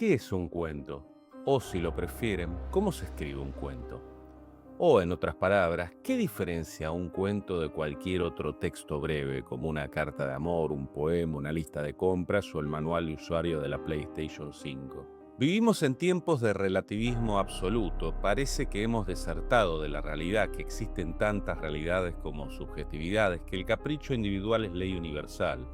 ¿Qué es un cuento? O si lo prefieren, ¿cómo se escribe un cuento? O en otras palabras, ¿qué diferencia un cuento de cualquier otro texto breve, como una carta de amor, un poema, una lista de compras o el manual de usuario de la PlayStation 5? Vivimos en tiempos de relativismo absoluto. Parece que hemos desertado de la realidad, que existen tantas realidades como subjetividades, que el capricho individual es ley universal.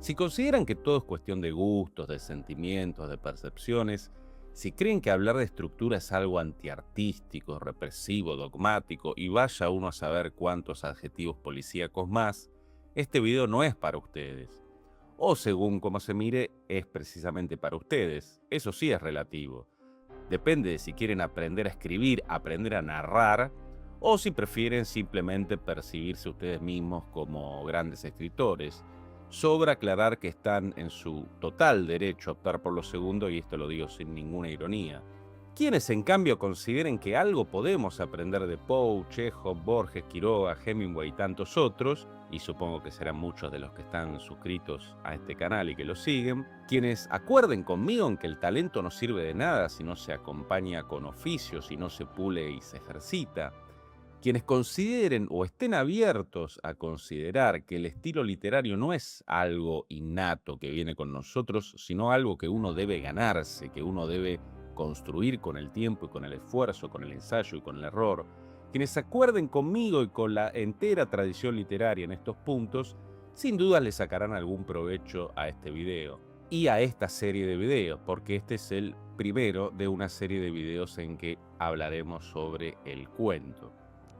Si consideran que todo es cuestión de gustos, de sentimientos, de percepciones, si creen que hablar de estructura es algo antiartístico, represivo, dogmático, y vaya uno a saber cuántos adjetivos policíacos más, este video no es para ustedes. O según cómo se mire, es precisamente para ustedes. Eso sí es relativo. Depende de si quieren aprender a escribir, aprender a narrar, o si prefieren simplemente percibirse ustedes mismos como grandes escritores. Sobra aclarar que están en su total derecho a optar por lo segundo, y esto lo digo sin ninguna ironía. Quienes en cambio consideren que algo podemos aprender de Poe, Chekhov, Borges, Quiroga, Hemingway y tantos otros, y supongo que serán muchos de los que están suscritos a este canal y que lo siguen, quienes acuerden conmigo en que el talento no sirve de nada si no se acompaña con oficio, si no se pule y se ejercita, quienes consideren o estén abiertos a considerar que el estilo literario no es algo innato que viene con nosotros, sino algo que uno debe ganarse, que uno debe construir con el tiempo y con el esfuerzo, con el ensayo y con el error, quienes acuerden conmigo y con la entera tradición literaria en estos puntos, sin duda le sacarán algún provecho a este video y a esta serie de videos, porque este es el primero de una serie de videos en que hablaremos sobre el cuento.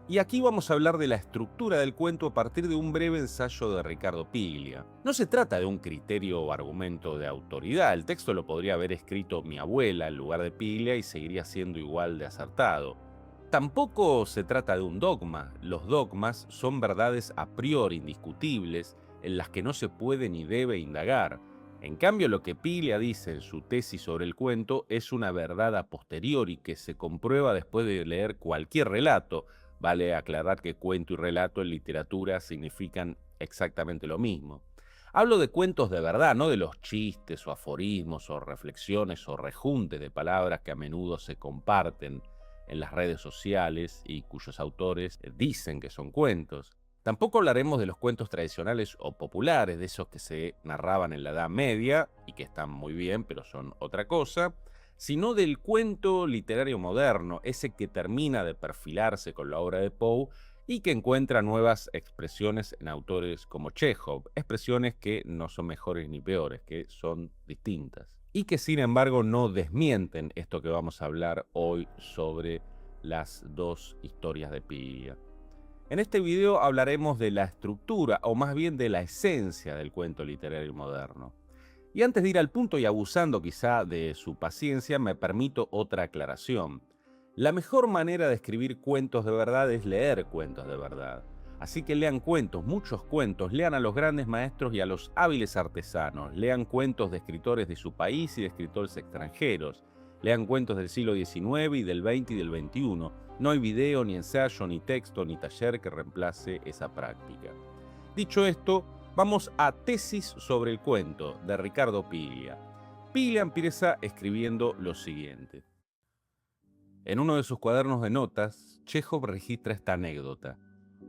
Y aquí vamos a hablar de la estructura del cuento a partir de un breve ensayo de Ricardo Piglia. No se trata de un criterio o argumento de autoridad, el texto lo podría haber escrito mi abuela en lugar de Piglia y seguiría siendo igual de acertado. Tampoco se trata de un dogma, los dogmas son verdades a priori indiscutibles en las que no se puede ni debe indagar. En cambio, lo que Piglia dice en su tesis sobre el cuento es una verdad a posteriori que se comprueba después de leer cualquier relato. Vale aclarar que cuento y relato en literatura significan exactamente lo mismo. Hablo de cuentos de verdad, no de los chistes o aforismos o reflexiones o rejuntes de palabras que a menudo se comparten en las redes sociales y cuyos autores dicen que son cuentos. Tampoco hablaremos de los cuentos tradicionales o populares, de esos que se narraban en la Edad Media y que están muy bien, pero son otra cosa, sino del cuento literario moderno, ese que termina de perfilarse con la obra de Poe y que encuentra nuevas expresiones en autores como Chekhov, expresiones que no son mejores ni peores, que son distintas, y que sin embargo no desmienten esto que vamos a hablar hoy sobre las dos historias de Piglia. En este video hablaremos de la estructura, o más bien de la esencia del cuento literario moderno. Y antes de ir al punto y abusando quizá de su paciencia, me permito otra aclaración. La mejor manera de escribir cuentos de verdad es leer cuentos de verdad. Así que lean cuentos, muchos cuentos, lean a los grandes maestros y a los hábiles artesanos, lean cuentos de escritores de su país y de escritores extranjeros, lean cuentos del siglo XIX y del XX y del XXI. No hay video, ni ensayo, ni texto, ni taller que reemplace esa práctica. Dicho esto, vamos a Tesis sobre el cuento, de Ricardo Piglia. Piglia empieza escribiendo lo siguiente. En uno de sus cuadernos de notas, Chekhov registra esta anécdota.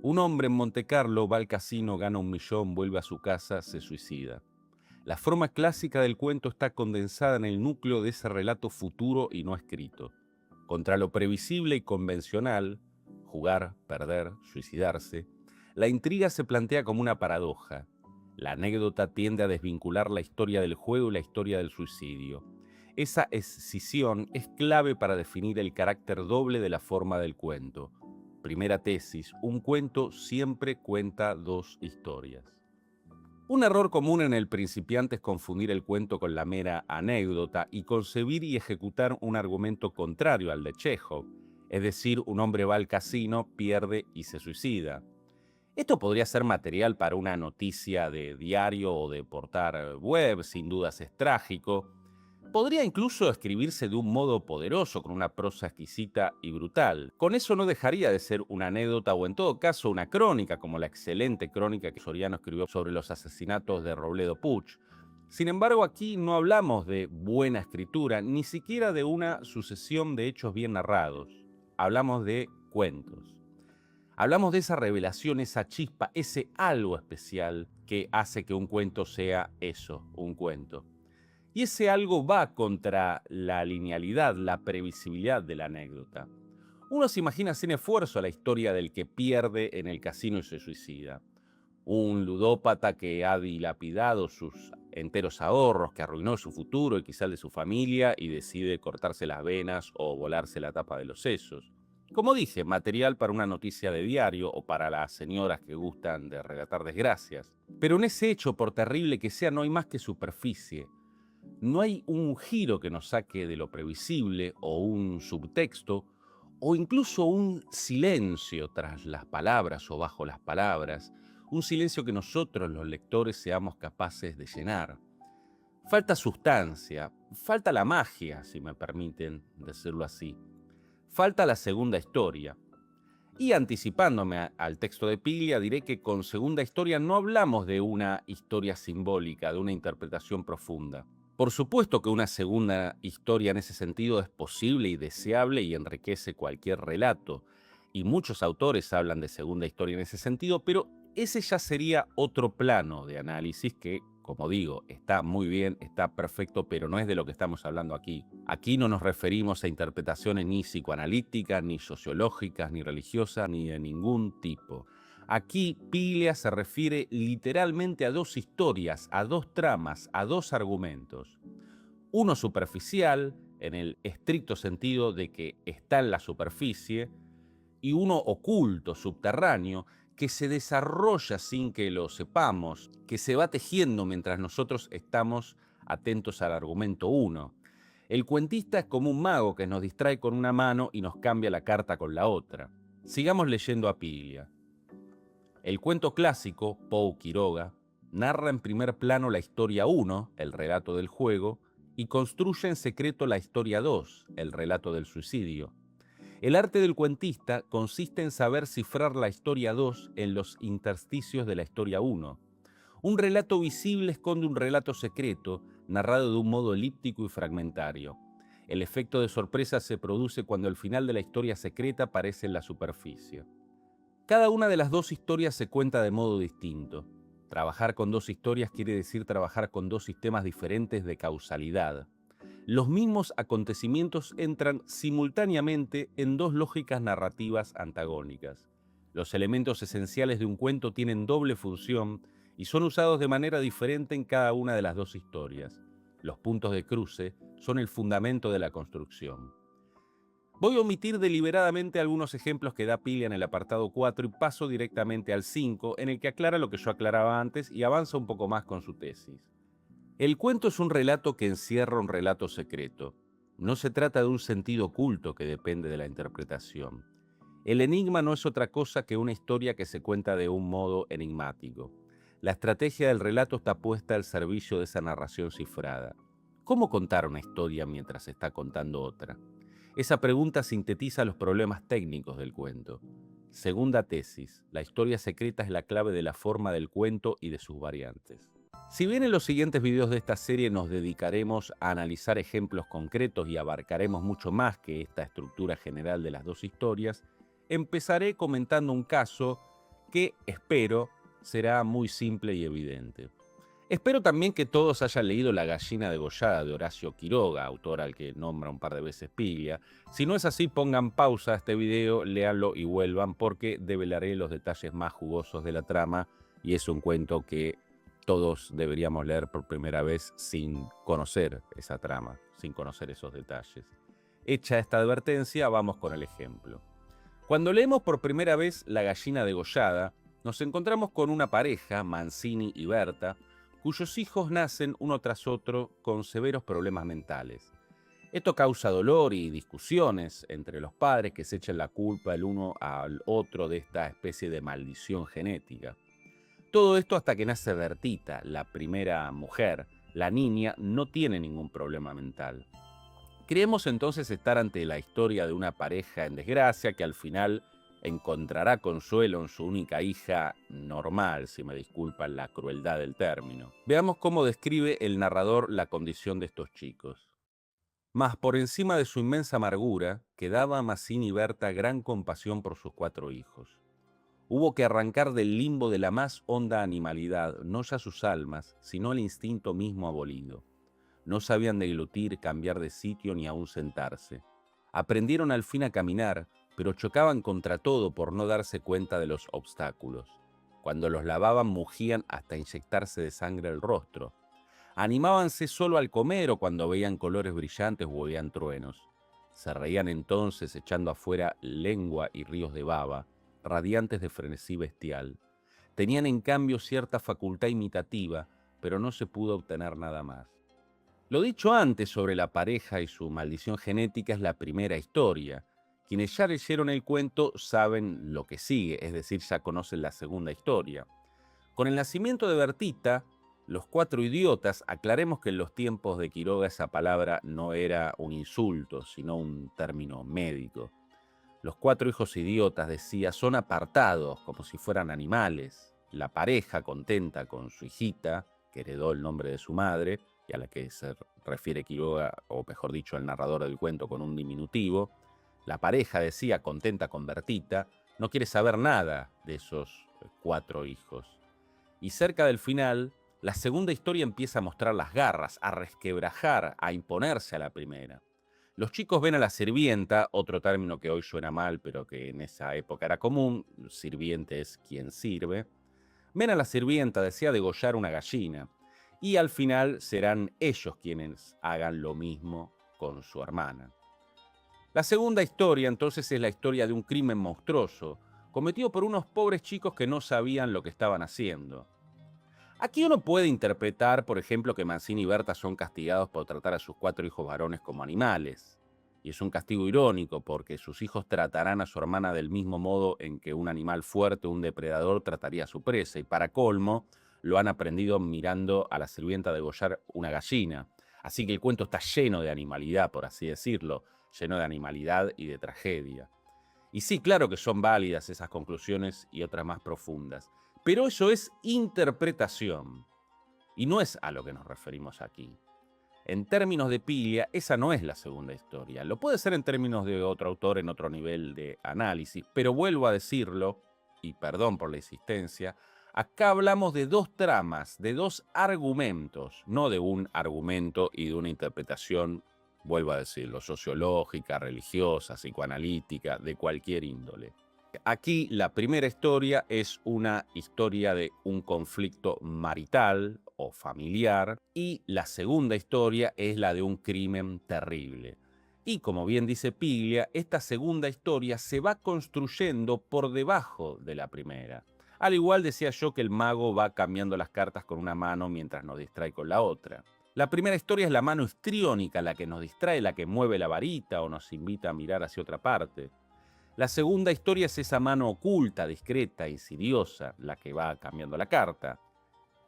Un hombre en Montecarlo va al casino, gana 1 millón, vuelve a su casa, se suicida. La forma clásica del cuento está condensada en el núcleo de ese relato futuro y no escrito. Contra lo previsible y convencional, jugar, perder, suicidarse, la intriga se plantea como una paradoja. La anécdota tiende a desvincular la historia del juego y la historia del suicidio. Esa escisión es clave para definir el carácter doble de la forma del cuento. Primera tesis, un cuento siempre cuenta dos historias. Un error común en el principiante es confundir el cuento con la mera anécdota y concebir y ejecutar un argumento contrario al de Chekhov, es decir, un hombre va al casino, pierde y se suicida. Esto podría ser material para una noticia de diario o de portal web, sin dudas es trágico. Podría incluso escribirse de un modo poderoso, con una prosa exquisita y brutal. Con eso no dejaría de ser una anécdota o en todo caso una crónica, como la excelente crónica que Soriano escribió sobre los asesinatos de Robledo Puch. Sin embargo, aquí no hablamos de buena escritura, ni siquiera de una sucesión de hechos bien narrados. Hablamos de cuentos. Hablamos de esa revelación, esa chispa, ese algo especial que hace que un cuento sea eso, un cuento. Y ese algo va contra la linealidad, la previsibilidad de la anécdota. Uno se imagina sin esfuerzo la historia del que pierde en el casino y se suicida. Un ludópata que ha dilapidado sus enteros ahorros, que arruinó su futuro y quizá el de su familia y decide cortarse las venas o volarse la tapa de los sesos. Como dije, material para una noticia de diario o para las señoras que gustan de relatar desgracias. Pero en ese hecho, por terrible que sea, no hay más que superficie. No hay un giro que nos saque de lo previsible o un subtexto o incluso un silencio tras las palabras o bajo las palabras, un silencio que nosotros los lectores seamos capaces de llenar. Falta sustancia, falta la magia, si me permiten decirlo así. Falta la segunda historia. Y anticipándome al texto de Piglia, diré que con segunda historia no hablamos de una historia simbólica, de una interpretación profunda. Por supuesto que una segunda historia en ese sentido es posible y deseable y enriquece cualquier relato. Y muchos autores hablan de segunda historia en ese sentido, pero ese ya sería otro plano de análisis que, como digo, está muy bien, está perfecto, pero no es de lo que estamos hablando aquí. Aquí no nos referimos a interpretaciones ni psicoanalíticas, ni sociológicas, ni religiosas, ni de ningún tipo. Aquí Piglia se refiere literalmente a dos historias, a dos tramas, a dos argumentos. Uno superficial, en el estricto sentido de que está en la superficie, y uno oculto, subterráneo, que se desarrolla sin que lo sepamos, que se va tejiendo mientras nosotros estamos atentos al argumento 1. El cuentista es como un mago que nos distrae con una mano y nos cambia la carta con la otra. Sigamos leyendo a Piglia. El cuento clásico, Pou Quiroga, narra en primer plano la historia 1, el relato del juego, y construye en secreto la historia 2, el relato del suicidio. El arte del cuentista consiste en saber cifrar la historia 2 en los intersticios de la historia 1. Un relato visible esconde un relato secreto, narrado de un modo elíptico y fragmentario. El efecto de sorpresa se produce cuando el final de la historia secreta aparece en la superficie. Cada una de las dos historias se cuenta de modo distinto. Trabajar con dos historias quiere decir trabajar con dos sistemas diferentes de causalidad. Los mismos acontecimientos entran simultáneamente en dos lógicas narrativas antagónicas. Los elementos esenciales de un cuento tienen doble función y son usados de manera diferente en cada una de las dos historias. Los puntos de cruce son el fundamento de la construcción. Voy a omitir deliberadamente algunos ejemplos que da Piglia en el apartado 4 y paso directamente al 5, en el que aclara lo que yo aclaraba antes y avanza un poco más con su tesis. El cuento es un relato que encierra un relato secreto. No se trata de un sentido oculto que depende de la interpretación. El enigma no es otra cosa que una historia que se cuenta de un modo enigmático. La estrategia del relato está puesta al servicio de esa narración cifrada. ¿Cómo contar una historia mientras se está contando otra? Esa pregunta sintetiza los problemas técnicos del cuento. Segunda tesis, la historia secreta es la clave de la forma del cuento y de sus variantes. Si bien en los siguientes videos de esta serie nos dedicaremos a analizar ejemplos concretos y abarcaremos mucho más que esta estructura general de las dos historias, empezaré comentando un caso que, espero, será muy simple y evidente. Espero también que todos hayan leído La gallina degollada de Horacio Quiroga, autor al que nombra un par de veces Piglia. Si no es así, pongan pausa a este video, léanlo y vuelvan porque develaré los detalles más jugosos de la trama y es un cuento que todos deberíamos leer por primera vez sin conocer esa trama, sin conocer esos detalles. Hecha esta advertencia, vamos con el ejemplo. Cuando leemos por primera vez La gallina degollada, nos encontramos con una pareja, Mancini y Berta, cuyos hijos nacen uno tras otro con severos problemas mentales. Esto causa dolor y discusiones entre los padres que se echan la culpa el uno al otro de esta especie de maldición genética. Todo esto hasta que nace Bertita, la primera mujer. La niña no tiene ningún problema mental. Creemos entonces estar ante la historia de una pareja en desgracia que al final encontrará consuelo en su única hija normal, si me disculpan la crueldad del término. Veamos cómo describe el narrador la condición de estos chicos. Mas por encima de su inmensa amargura, quedaba a Mazzini Berta gran compasión por sus 4 hijos. Hubo que arrancar del limbo de la más honda animalidad, no ya sus almas, sino el instinto mismo abolido. No sabían deglutir, cambiar de sitio ni aún sentarse. Aprendieron al fin a caminar, pero chocaban contra todo por no darse cuenta de los obstáculos. Cuando los lavaban mugían hasta inyectarse de sangre el rostro. Animábanse solo al comer o cuando veían colores brillantes o oían truenos. Se reían entonces echando afuera lengua y ríos de baba, radiantes de frenesí bestial. Tenían en cambio cierta facultad imitativa, pero no se pudo obtener nada más. Lo dicho antes sobre la pareja y su maldición genética es la primera historia. Quienes ya leyeron el cuento saben lo que sigue, es decir, ya conocen la segunda historia. Con el nacimiento de Bertita, los 4 idiotas, aclaremos que en los tiempos de Quiroga esa palabra no era un insulto, sino un término médico. Los 4 hijos idiotas, decía, son apartados, como si fueran animales. La pareja, contenta con su hijita, que heredó el nombre de su madre, y a la que se refiere Quiroga, o mejor dicho, el narrador del cuento con un diminutivo, la pareja, decía, contenta con Bertita, no quiere saber nada de esos 4 hijos. Y cerca del final, la segunda historia empieza a mostrar las garras, a resquebrajar, a imponerse a la primera. Los chicos ven a la sirvienta, otro término que hoy suena mal, pero que en esa época era común, sirviente es quien sirve. Ven a la sirvienta, desea degollar una gallina, y al final serán ellos quienes hagan lo mismo con su hermana. La segunda historia, entonces, es la historia de un crimen monstruoso, cometido por unos pobres chicos que no sabían lo que estaban haciendo. Aquí uno puede interpretar, por ejemplo, que Mazzini y Berta son castigados por tratar a sus 4 hijos varones como animales. Y es un castigo irónico porque sus hijos tratarán a su hermana del mismo modo en que un animal fuerte, un depredador, trataría a su presa. Y para colmo, lo han aprendido mirando a la sirvienta degollar una gallina. Así que el cuento está lleno de animalidad, por así decirlo, lleno de animalidad y de tragedia. Y sí, claro que son válidas esas conclusiones y otras más profundas. Pero eso es interpretación, y no es a lo que nos referimos aquí. En términos de Piglia, esa no es la segunda historia. Lo puede ser en términos de otro autor en otro nivel de análisis, pero vuelvo a decirlo, y perdón por la insistencia, acá hablamos de 2 tramas, de 2 argumentos, no de un argumento y de una interpretación, vuelvo a decirlo, sociológica, religiosa, psicoanalítica, de cualquier índole. Aquí la primera historia es una historia de un conflicto marital o familiar y la segunda historia es la de un crimen terrible. Y como bien dice Piglia, esta segunda historia se va construyendo por debajo de la primera. Al igual decía yo que el mago va cambiando las cartas con una mano mientras nos distrae con la otra. La primera historia es la mano histriónica, la que nos distrae, la que mueve la varita o nos invita a mirar hacia otra parte. La segunda historia es esa mano oculta, discreta, insidiosa, la que va cambiando la carta.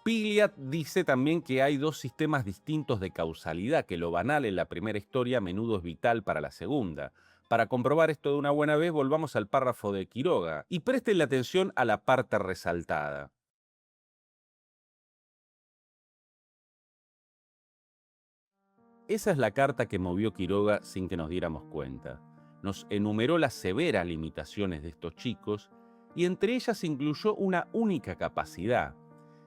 Piglia dice también que hay 2 sistemas distintos de causalidad, que lo banal en la primera historia a menudo es vital para la segunda. Para comprobar esto de una buena vez, volvamos al párrafo de Quiroga y presten atención a la parte resaltada. Esa es la carta que movió Quiroga sin que nos diéramos cuenta. Nos enumeró las severas limitaciones de estos chicos y entre ellas incluyó una única capacidad,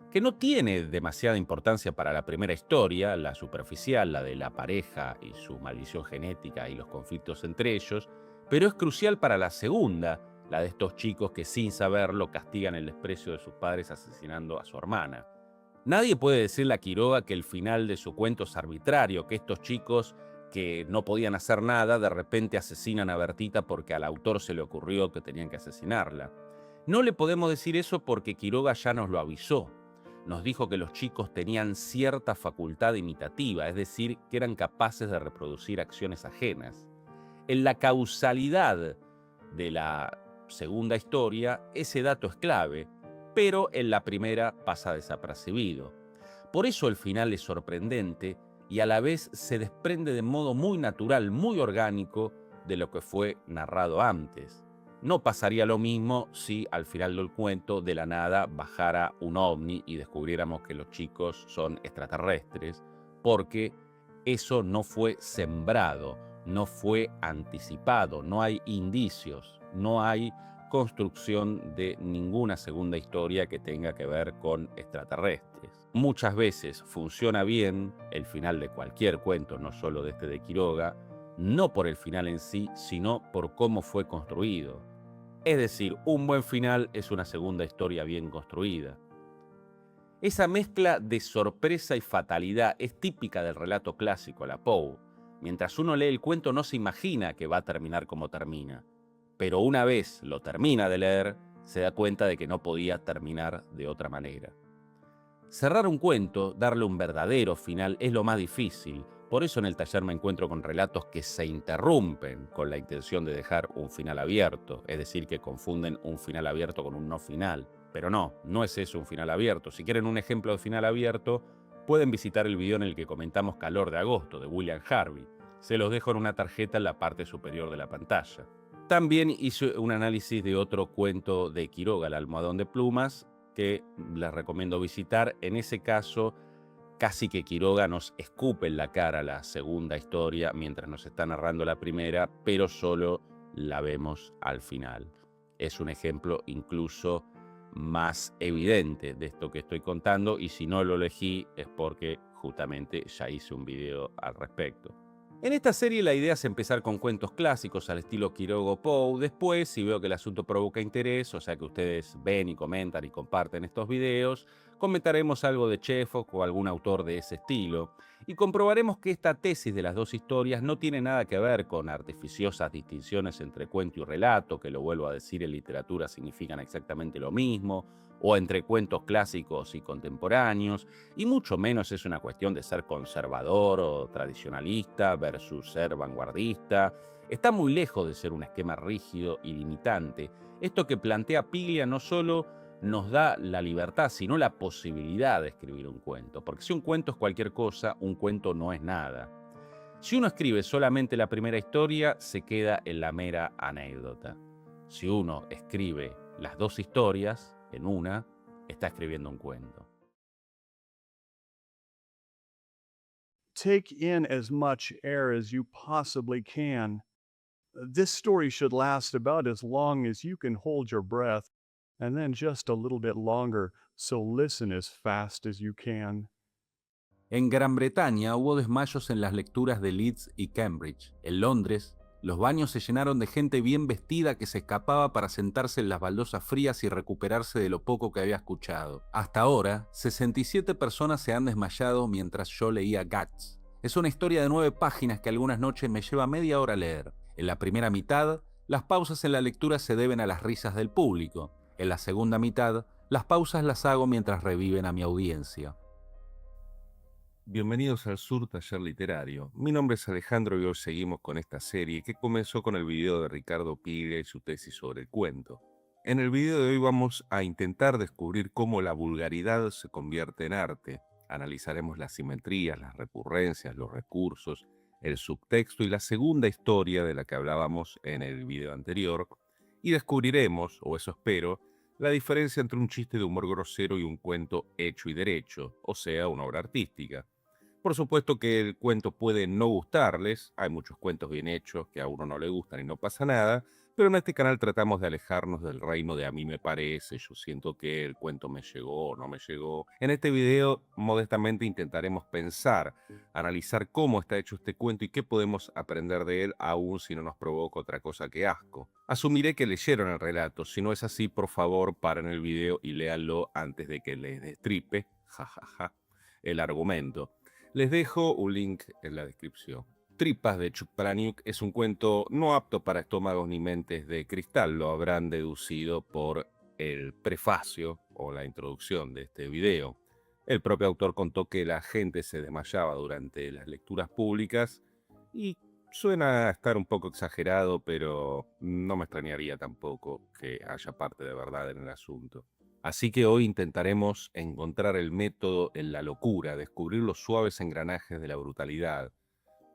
que no tiene demasiada importancia para la primera historia, la superficial, la de la pareja y su maldición genética y los conflictos entre ellos, pero es crucial para la segunda, la de estos chicos que sin saberlo castigan el desprecio de sus padres asesinando a su hermana. Nadie puede decirle a Quiroga que el final de su cuento es arbitrario, que estos chicos que no podían hacer nada de repente asesinan a Bertita porque al autor se le ocurrió que tenían que asesinarla. No le podemos decir eso porque Quiroga ya nos lo avisó. Nos dijo que los chicos tenían cierta facultad imitativa, es decir, que eran capaces de reproducir acciones ajenas. En la causalidad de la segunda historia, ese dato es clave, pero en la primera pasa desapercibido. Por eso el final es sorprendente y a la vez se desprende de modo muy natural, muy orgánico de lo que fue narrado antes. No pasaría lo mismo si al final del cuento de la nada bajara un ovni y descubriéramos que los chicos son extraterrestres, porque eso no fue sembrado, no fue anticipado, no hay indicios, no hay construcción de ninguna segunda historia que tenga que ver con extraterrestres. Muchas veces funciona bien el final de cualquier cuento, no solo de este de Quiroga, no por el final en sí, sino por cómo fue construido. Es decir, un buen final es una segunda historia bien construida. Esa mezcla de sorpresa y fatalidad es típica del relato clásico, la Poe. Mientras uno lee el cuento no se imagina que va a terminar como termina, pero una vez lo termina de leer, se da cuenta de que no podía terminar de otra manera. Cerrar un cuento, darle un verdadero final, es lo más difícil. Por eso en el taller me encuentro con relatos que se interrumpen con la intención de dejar un final abierto, es decir, que confunden un final abierto con un no final. Pero no es eso un final abierto. Si quieren un ejemplo de final abierto, pueden visitar el video en el que comentamos Calor de Agosto, de William Harvey. Se los dejo en una tarjeta en la parte superior de la pantalla. También hice un análisis de otro cuento de Quiroga, El almohadón de plumas, que les recomiendo visitar. En ese caso, casi que Quiroga nos escupe en la cara la segunda historia mientras nos está narrando la primera, pero solo la vemos al final. Es un ejemplo incluso más evidente de esto que estoy contando, y si no lo elegí es porque justamente ya hice un video al respecto. En esta serie la idea es empezar con cuentos clásicos al estilo Quiroga o Poe. Después, si veo que el asunto provoca interés, o sea que ustedes ven y comentan y comparten estos videos, comentaremos algo de Chekhov o algún autor de ese estilo, y comprobaremos que esta tesis de las dos historias no tiene nada que ver con artificiosas distinciones entre cuento y relato, que lo vuelvo a decir, en literatura significan exactamente lo mismo, o entre cuentos clásicos y contemporáneos, y mucho menos es una cuestión de ser conservador o tradicionalista versus ser vanguardista. Está muy lejos de ser un esquema rígido y limitante. Esto que plantea Piglia no solo nos da la libertad, sino la posibilidad de escribir un cuento, porque si un cuento es cualquier cosa, un cuento no es nada. Si uno escribe solamente la primera historia, se queda en la mera anécdota. Si uno escribe las dos historias en una, está escribiendo un cuento. Take in as much air as you possibly can. This story should last about as long as you can hold your breath, and then just a little bit longer, so listen as fast as you can. En Gran Bretaña hubo desmayos en las lecturas de Leeds y Cambridge. En Londres, los baños se llenaron de gente bien vestida que se escapaba para sentarse en las baldosas frías y recuperarse de lo poco que había escuchado. Hasta ahora, 67 personas se han desmayado mientras yo leía Guts. Es una historia de 9 páginas que algunas noches me lleva media hora leer. En la primera mitad, las pausas en la lectura se deben a las risas del público. En la segunda mitad, las pausas las hago mientras reviven a mi audiencia. Bienvenidos al Sur Taller Literario. Mi nombre es Alejandro y hoy seguimos con esta serie que comenzó con el video de Ricardo Piglia y su tesis sobre el cuento. En el video de hoy vamos a intentar descubrir cómo la vulgaridad se convierte en arte. Analizaremos las simetrías, las recurrencias, los recursos, el subtexto y la segunda historia de la que hablábamos en el video anterior, y descubriremos, o eso espero, la diferencia entre un chiste de humor grosero y un cuento hecho y derecho, o sea, una obra artística. Por supuesto que el cuento puede no gustarles, hay muchos cuentos bien hechos que a uno no le gustan y no pasa nada, pero en este canal tratamos de alejarnos del reino de a mí me parece, yo siento que el cuento me llegó o no me llegó. En este video, modestamente intentaremos pensar, analizar cómo está hecho este cuento y qué podemos aprender de él, aun si no nos provoca otra cosa que asco. Asumiré que leyeron el relato, si no es así, por favor, paren el video y léanlo antes de que les destripe, jajaja, el argumento. Les dejo un link en la descripción. Tripas de Chuck Palahniuk es un cuento no apto para estómagos ni mentes de cristal, lo habrán deducido por el prefacio o la introducción de este video. El propio autor contó que la gente se desmayaba durante las lecturas públicas y suena a estar un poco exagerado, pero no me extrañaría tampoco que haya parte de verdad en el asunto. Así que hoy intentaremos encontrar el método en la locura, descubrir los suaves engranajes de la brutalidad.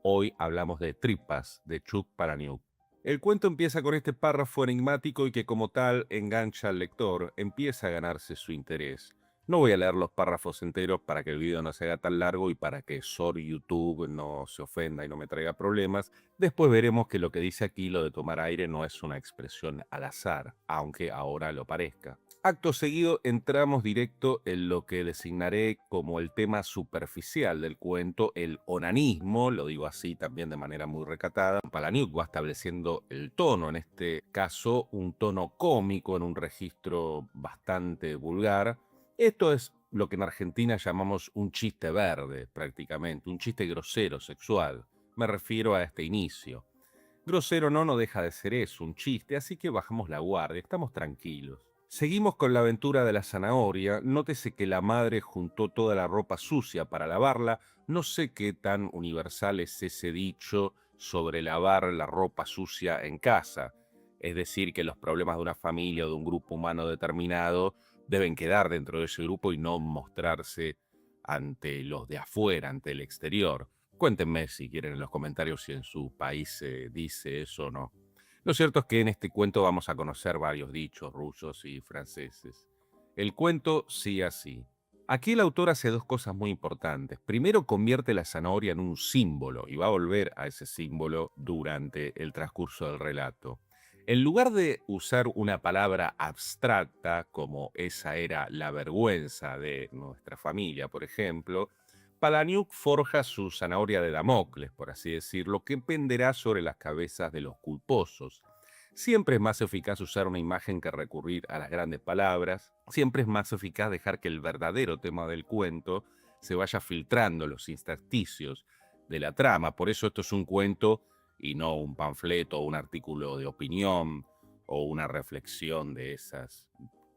Hoy hablamos de Tripas, de Chuck Palahniuk. El cuento empieza con este párrafo enigmático y que como tal engancha al lector, empieza a ganarse su interés. No voy a leer los párrafos enteros para que el video no se haga tan largo y para que sorry YouTube no se ofenda y no me traiga problemas. Después veremos que lo que dice aquí, lo de tomar aire, no es una expresión al azar, aunque ahora lo parezca. Acto seguido entramos directo en lo que designaré como el tema superficial del cuento, el onanismo, lo digo así también de manera muy recatada. Palahniuk va estableciendo el tono, en este caso un tono cómico en un registro bastante vulgar. Esto es lo que en Argentina llamamos un chiste verde, prácticamente, un chiste grosero, sexual. Me refiero a este inicio. Grosero no deja de ser eso, un chiste, así que bajamos la guardia, estamos tranquilos. Seguimos con la aventura de la zanahoria. Nótese que la madre juntó toda la ropa sucia para lavarla. No sé qué tan universal es ese dicho sobre lavar la ropa sucia en casa. Es decir, que los problemas de una familia o de un grupo humano determinado deben quedar dentro de ese grupo y no mostrarse ante los de afuera, ante el exterior. Cuéntenme si quieren en los comentarios si en su país se dice eso o no. Lo cierto es que en este cuento vamos a conocer varios dichos rusos y franceses. El cuento sigue así. Aquí el autor hace dos cosas muy importantes. Primero, convierte la zanahoria en un símbolo y va a volver a ese símbolo durante el transcurso del relato. En lugar de usar una palabra abstracta, como esa era la vergüenza de nuestra familia, por ejemplo, Palahniuk forja su zanahoria de Damocles, por así decirlo, que penderá sobre las cabezas de los culposos. Siempre es más eficaz usar una imagen que recurrir a las grandes palabras. Siempre es más eficaz dejar que el verdadero tema del cuento se vaya filtrando en los intersticios de la trama. Por eso esto es un cuento y no un panfleto o un artículo de opinión o una reflexión de esas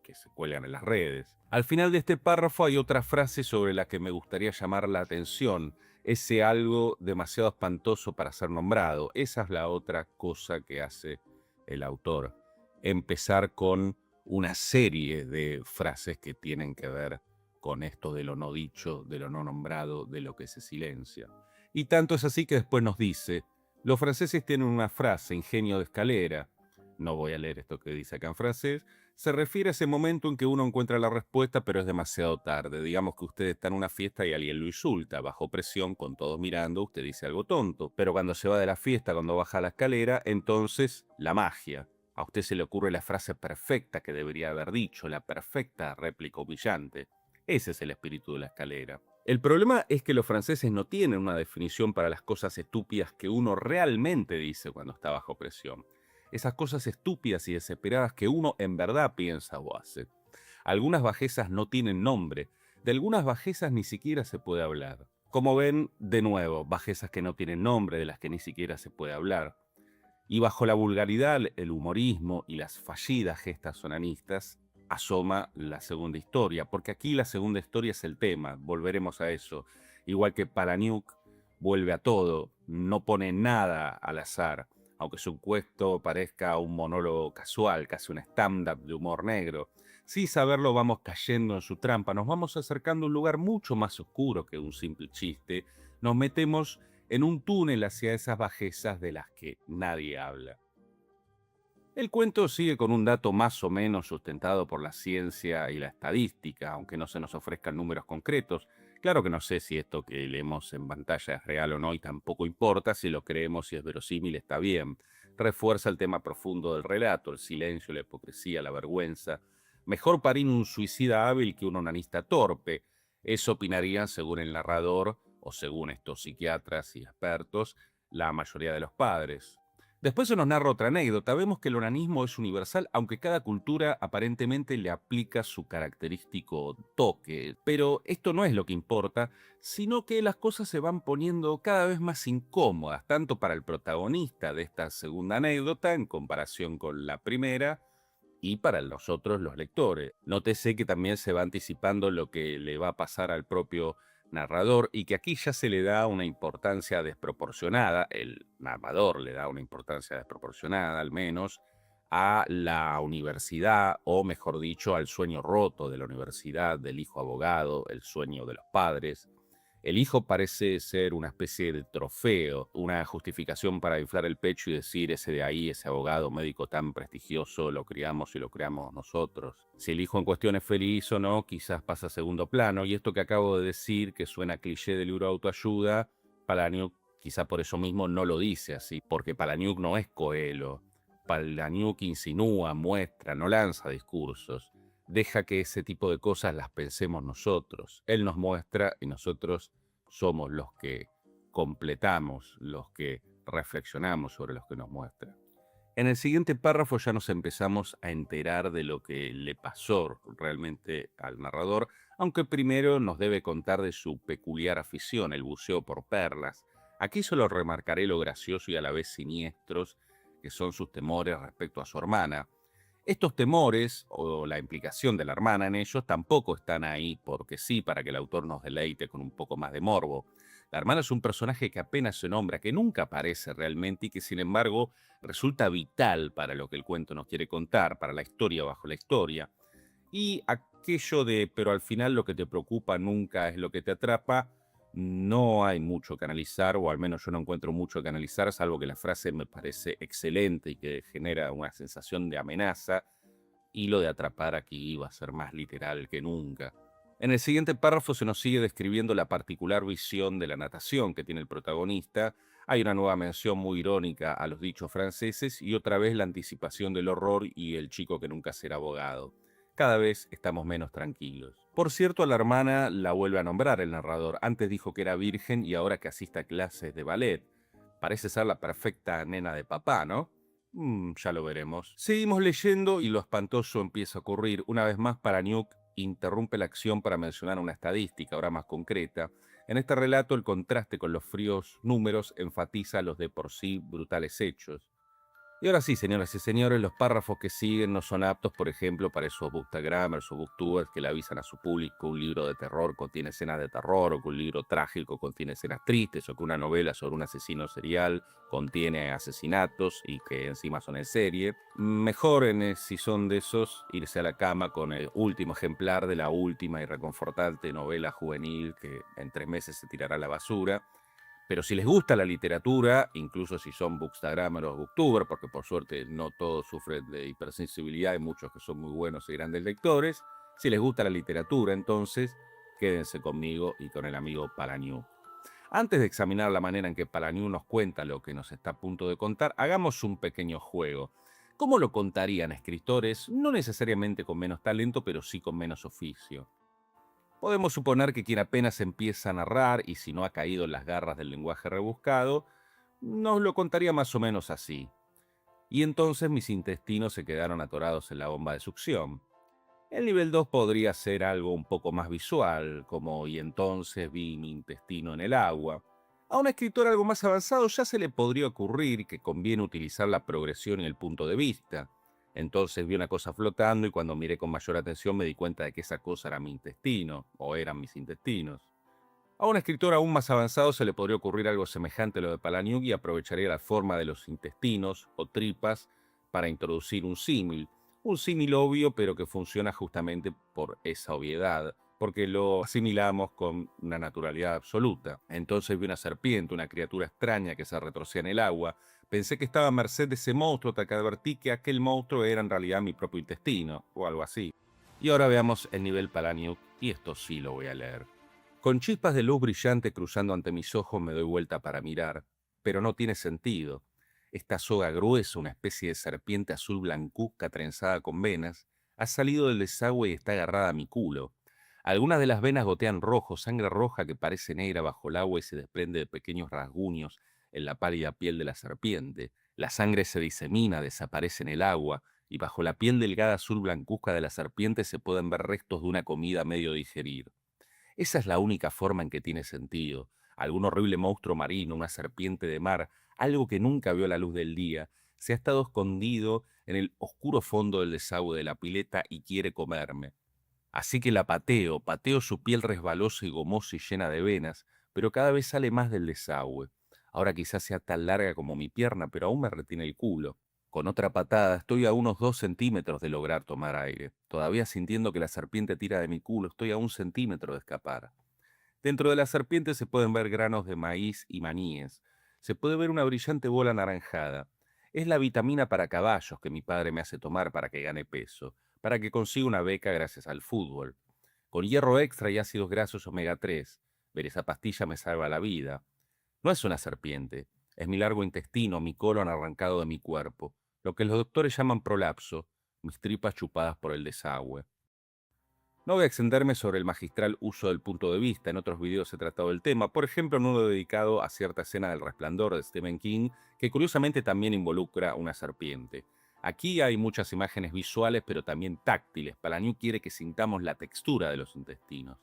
que se cuelgan en las redes. Al final de este párrafo hay otra frase sobre la que me gustaría llamar la atención. Ese algo demasiado espantoso para ser nombrado. Esa es la otra cosa que hace el autor. Empezar con una serie de frases que tienen que ver con esto de lo no dicho, de lo no nombrado, de lo que se silencia. Y tanto es así que después nos dice, los franceses tienen una frase, ingenio de escalera. No voy a leer esto que dice acá en francés. Se refiere a ese momento en que uno encuentra la respuesta, pero es demasiado tarde. Digamos que usted está en una fiesta y alguien lo insulta, bajo presión, con todos mirando, usted dice algo tonto. Pero cuando se va de la fiesta, cuando baja la escalera, entonces la magia. A usted se le ocurre la frase perfecta que debería haber dicho, la perfecta réplica humillante. Ese es el espíritu de la escalera. El problema es que los franceses no tienen una definición para las cosas estúpidas que uno realmente dice cuando está bajo presión. Esas cosas estúpidas y desesperadas que uno en verdad piensa o hace. Algunas bajezas no tienen nombre, de algunas bajezas ni siquiera se puede hablar. Como ven, de nuevo, bajezas que no tienen nombre, de las que ni siquiera se puede hablar. Y bajo la vulgaridad, el humorismo y las fallidas gestas onanistas, asoma la segunda historia, porque aquí la segunda historia es el tema, volveremos a eso. Igual que Palahniuk vuelve a todo, no pone nada al azar, aunque su cuento parezca un monólogo casual, casi un stand-up de humor negro. Sin saberlo vamos cayendo en su trampa, nos vamos acercando a un lugar mucho más oscuro que un simple chiste, nos metemos en un túnel hacia esas bajezas de las que nadie habla. El cuento sigue con un dato más o menos sustentado por la ciencia y la estadística, aunque no se nos ofrezcan números concretos. Claro que no sé si esto que leemos en pantalla es real o no y tampoco importa, si lo creemos y es verosímil está bien. Refuerza el tema profundo del relato, el silencio, la hipocresía, la vergüenza. Mejor parir un suicida hábil que un onanista torpe. Eso opinarían, según el narrador, o según estos psiquiatras y expertos, la mayoría de los padres. Después se nos narra otra anécdota. Vemos que el onanismo es universal, aunque cada cultura aparentemente le aplica su característico toque. Pero esto no es lo que importa, sino que las cosas se van poniendo cada vez más incómodas, tanto para el protagonista de esta segunda anécdota en comparación con la primera, y para nosotros los lectores. Nótese que también se va anticipando lo que le va a pasar al propio narrador y que aquí ya se le da una importancia desproporcionada, el narrador le da una importancia desproporcionada al menos, a la universidad, o mejor dicho, al sueño roto de la universidad, del hijo abogado, el sueño de los padres. El hijo parece ser una especie de trofeo, una justificación para inflar el pecho y decir ese de ahí, ese abogado médico tan prestigioso, lo criamos y lo creamos nosotros. Si el hijo en cuestión es feliz o no, quizás pasa a segundo plano. Y esto que acabo de decir, que suena cliché del libro de autoayuda, Palahniuk quizá por eso mismo no lo dice así, porque Palahniuk no es Coelho. Palahniuk insinúa, muestra, no lanza discursos. Deja que ese tipo de cosas las pensemos nosotros. Él nos muestra y nosotros somos los que completamos, los que reflexionamos sobre los que nos muestra. En el siguiente párrafo ya nos empezamos a enterar de lo que le pasó realmente al narrador, aunque primero nos debe contar de su peculiar afición, el buceo por perlas. Aquí solo remarcaré lo gracioso y a la vez siniestros que son sus temores respecto a su hermana. Estos temores, o la implicación de la hermana en ellos, tampoco están ahí porque sí, para que el autor nos deleite con un poco más de morbo. La hermana es un personaje que apenas se nombra, que nunca aparece realmente y que sin embargo resulta vital para lo que el cuento nos quiere contar, para la historia bajo la historia. Y aquello de, pero al final lo que te preocupa nunca es lo que te atrapa, no hay mucho que analizar, o al menos yo no encuentro mucho que analizar, salvo que la frase me parece excelente y que genera una sensación de amenaza, y lo de atrapar aquí va a ser más literal que nunca. En el siguiente párrafo se nos sigue describiendo la particular visión de la natación que tiene el protagonista. Hay una nueva mención muy irónica a los dichos franceses y otra vez la anticipación del horror y el chico que nunca será abogado. Cada vez estamos menos tranquilos. Por cierto, a la hermana la vuelve a nombrar el narrador. Antes dijo que era virgen y ahora que asiste a clases de ballet. Parece ser la perfecta nena de papá, ¿no? Ya lo veremos. Seguimos leyendo y lo espantoso empieza a ocurrir. Una vez más, Palahniuk interrumpe la acción para mencionar una estadística, ahora más concreta. En este relato, el contraste con los fríos números enfatiza los de por sí brutales hechos. Y ahora sí, señoras y señores, los párrafos que siguen no son aptos, por ejemplo, para esos bookstagrammers o booktubers que le avisan a su público que un libro de terror contiene escenas de terror, o que un libro trágico contiene escenas tristes, o que una novela sobre un asesino serial contiene asesinatos y que encima son en serie. Mejor, si son de esos, irse a la cama con el último ejemplar de la última y reconfortante novela juvenil que en 3 meses se tirará a la basura. Pero si les gusta la literatura, incluso si son bookstagrammers o booktubers, porque por suerte no todos sufren de hipersensibilidad, hay muchos que son muy buenos y grandes lectores, si les gusta la literatura, entonces quédense conmigo y con el amigo Palahniuk. Antes de examinar la manera en que Palahniuk nos cuenta lo que nos está a punto de contar, hagamos un pequeño juego. ¿Cómo lo contarían escritores, no necesariamente con menos talento, pero sí con menos oficio? Podemos suponer que quien apenas empieza a narrar, y si no ha caído en las garras del lenguaje rebuscado, nos lo contaría más o menos así. Y entonces mis intestinos se quedaron atorados en la bomba de succión. El nivel 2 podría ser algo un poco más visual, como y entonces vi mi intestino en el agua. A un escritor algo más avanzado ya se le podría ocurrir que conviene utilizar la progresión y el punto de vista. Entonces vi una cosa flotando y cuando miré con mayor atención me di cuenta de que esa cosa era mi intestino, o eran mis intestinos. A un escritor aún más avanzado se le podría ocurrir algo semejante a lo de Palahniuk y aprovecharía la forma de los intestinos o tripas para introducir un símil obvio pero que funciona justamente por esa obviedad, porque lo asimilamos con una naturalidad absoluta. Entonces vi una serpiente, una criatura extraña que se retorcía en el agua. Pensé que estaba a merced de ese monstruo hasta que advertí que aquel monstruo era en realidad mi propio intestino, o algo así. Y ahora veamos el nivel Palahniuk, y esto sí lo voy a leer. Con chispas de luz brillante cruzando ante mis ojos me doy vuelta para mirar, pero no tiene sentido. Esta soga gruesa, una especie de serpiente azul blancuzca trenzada con venas, ha salido del desagüe y está agarrada a mi culo. Algunas de las venas gotean rojo, sangre roja que parece negra bajo el agua y se desprende de pequeños rasguños en la pálida piel de la serpiente. La sangre se disemina, desaparece en el agua, y bajo la piel delgada azul blancuzca de la serpiente se pueden ver restos de una comida a medio digerir. Esa es la única forma en que tiene sentido. Algún horrible monstruo marino, una serpiente de mar, algo que nunca vio la luz del día, se ha estado escondido en el oscuro fondo del desagüe de la pileta y quiere comerme. Así que la pateo su piel resbalosa y gomosa y llena de venas, pero cada vez sale más del desagüe. Ahora quizás sea tan larga como mi pierna, pero aún me retiene el culo. Con otra patada estoy a unos 2 centímetros de lograr tomar aire. Todavía sintiendo que la serpiente tira de mi culo, estoy a 1 centímetro de escapar. Dentro de la serpiente se pueden ver granos de maíz y maníes. Se puede ver una brillante bola anaranjada. Es la vitamina para caballos que mi padre me hace tomar para que gane peso, para que consiga una beca gracias al fútbol. Con hierro extra y ácidos grasos omega 3. Ver esa pastilla me salva la vida. No es una serpiente, es mi largo intestino, mi colon arrancado de mi cuerpo, lo que los doctores llaman prolapso, mis tripas chupadas por el desagüe. No voy a extenderme sobre el magistral uso del punto de vista, en otros videos he tratado el tema, por ejemplo en uno dedicado a cierta escena del Resplandor de Stephen King, que curiosamente también involucra una serpiente. Aquí hay muchas imágenes visuales, pero también táctiles. Palahniuk quiere que sintamos la textura de los intestinos.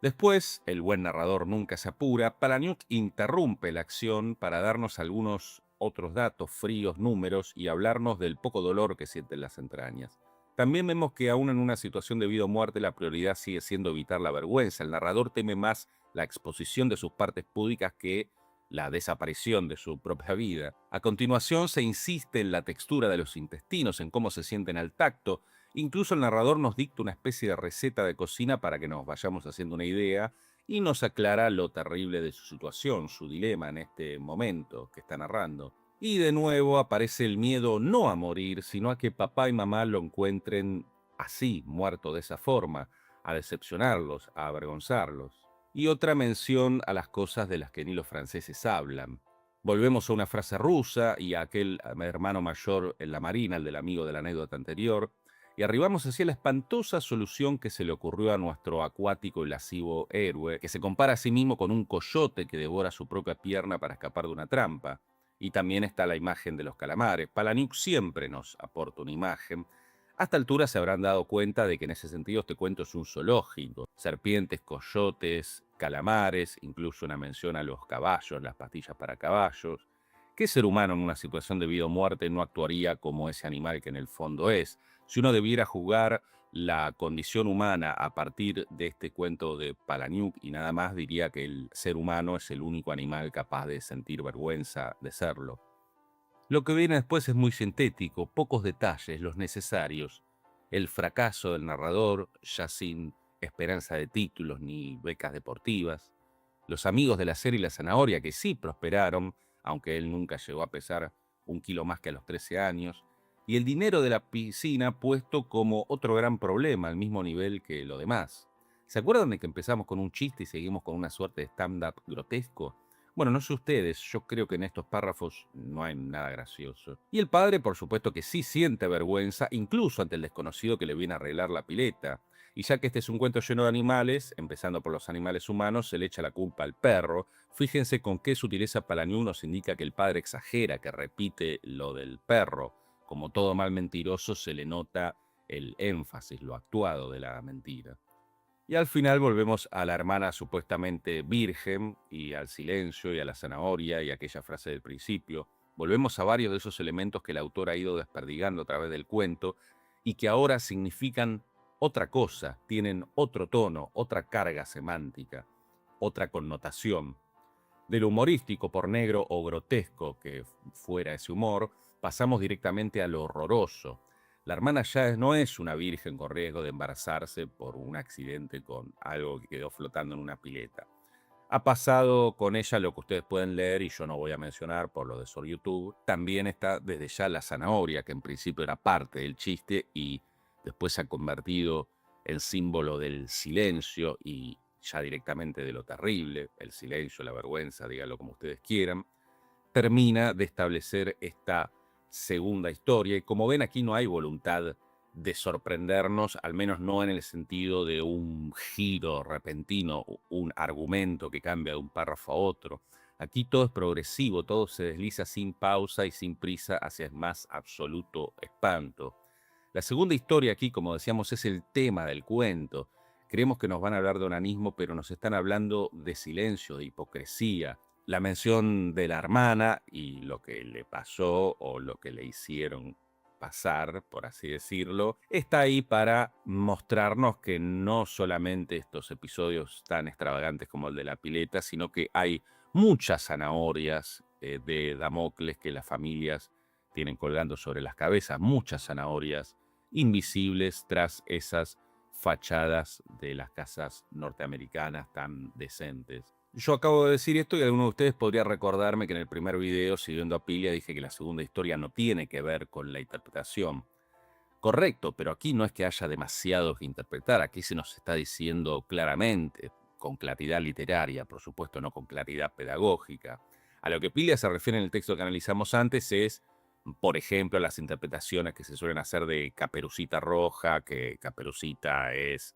Después, el buen narrador nunca se apura, Palahniuk interrumpe la acción para darnos algunos otros datos, fríos, números y hablarnos del poco dolor que sienten las entrañas. También vemos que aún en una situación de vida o muerte la prioridad sigue siendo evitar la vergüenza. El narrador teme más la exposición de sus partes púdicas que la desaparición de su propia vida. A continuación se insiste en la textura de los intestinos, en cómo se sienten al tacto. Incluso el narrador nos dicta una especie de receta de cocina para que nos vayamos haciendo una idea y nos aclara lo terrible de su situación, su dilema en este momento que está narrando. Y de nuevo aparece el miedo no a morir, sino a que papá y mamá lo encuentren así, muerto de esa forma, a decepcionarlos, a avergonzarlos. Y otra mención a las cosas de las que ni los franceses hablan. Volvemos a una frase rusa y a aquel hermano mayor en la marina, el del amigo de la anécdota anterior, y arribamos hacia la espantosa solución que se le ocurrió a nuestro acuático y lascivo héroe, que se compara a sí mismo con un coyote que devora su propia pierna para escapar de una trampa. Y también está la imagen de los calamares. Palahniuk siempre nos aporta una imagen. A esta altura se habrán dado cuenta de que en ese sentido este cuento es un zoológico. Serpientes, coyotes, calamares, incluso una mención a los caballos, las pastillas para caballos. ¿Qué ser humano en una situación de vida o muerte no actuaría como ese animal que en el fondo es? Si uno debiera juzgar la condición humana a partir de este cuento de Palahniuk y nada más, diría que el ser humano es el único animal capaz de sentir vergüenza de serlo. Lo que viene después es muy sintético, pocos detalles, los necesarios. El fracaso del narrador, ya sin esperanza de títulos ni becas deportivas. Los amigos de la serie La Zanahoria, que sí prosperaron, aunque él nunca llegó a pesar 1 kilo más que a los 13 años. Y el dinero de la piscina puesto como otro gran problema, al mismo nivel que lo demás. ¿Se acuerdan de que empezamos con un chiste y seguimos con una suerte de stand-up grotesco? Bueno, no sé ustedes, yo creo que en estos párrafos no hay nada gracioso. Y el padre, por supuesto que sí siente vergüenza, incluso ante el desconocido que le viene a arreglar la pileta. Y ya que este es un cuento lleno de animales, empezando por los animales humanos, se le echa la culpa al perro. Fíjense con qué sutileza Palahniuk nos indica que el padre exagera, que repite lo del perro. Como todo mal mentiroso, se le nota el énfasis, lo actuado de la mentira. Y al final volvemos a la hermana supuestamente virgen y al silencio y a la zanahoria y a aquella frase del principio. Volvemos a varios de esos elementos que el autor ha ido desperdigando a través del cuento y que ahora significan otra cosa, tienen otro tono, otra carga semántica, otra connotación. De lo humorístico, por negro o grotesco que fuera ese humor, pasamos directamente a lo horroroso. La hermana ya no es una virgen con riesgo de embarazarse por un accidente con algo que quedó flotando en una pileta. Ha pasado con ella lo que ustedes pueden leer y yo no voy a mencionar por lo de sobre YouTube. También está desde ya la zanahoria, que en principio era parte del chiste y después se ha convertido en símbolo del silencio y ya directamente de lo terrible, el silencio, la vergüenza, díganlo como ustedes quieran. Termina de establecer esta segunda historia y como ven aquí no hay voluntad de sorprendernos, al menos no en el sentido de un giro repentino, un argumento que cambia de un párrafo a otro. Aquí todo es progresivo, todo se desliza sin pausa y sin prisa hacia el más absoluto espanto. La segunda historia aquí, como decíamos, es el tema del cuento. Creemos que nos van a hablar de onanismo, pero nos están hablando de silencio, de hipocresía. La mención de la hermana y lo que le pasó o lo que le hicieron pasar, por así decirlo, está ahí para mostrarnos que no solamente estos episodios tan extravagantes como el de la pileta, sino que hay muchas zanahorias de Damocles que las familias tienen colgando sobre las cabezas, muchas zanahorias invisibles tras esas fachadas de las casas norteamericanas tan decentes. Yo acabo de decir esto y alguno de ustedes podría recordarme que en el primer video, siguiendo a Pilia, dije que la segunda historia no tiene que ver con la interpretación. Correcto, pero aquí no es que haya demasiado que interpretar, aquí se nos está diciendo claramente, con claridad literaria, por supuesto no con claridad pedagógica. A lo que Pilia se refiere en el texto que analizamos antes es, por ejemplo, las interpretaciones que se suelen hacer de Caperucita Roja, que Caperucita es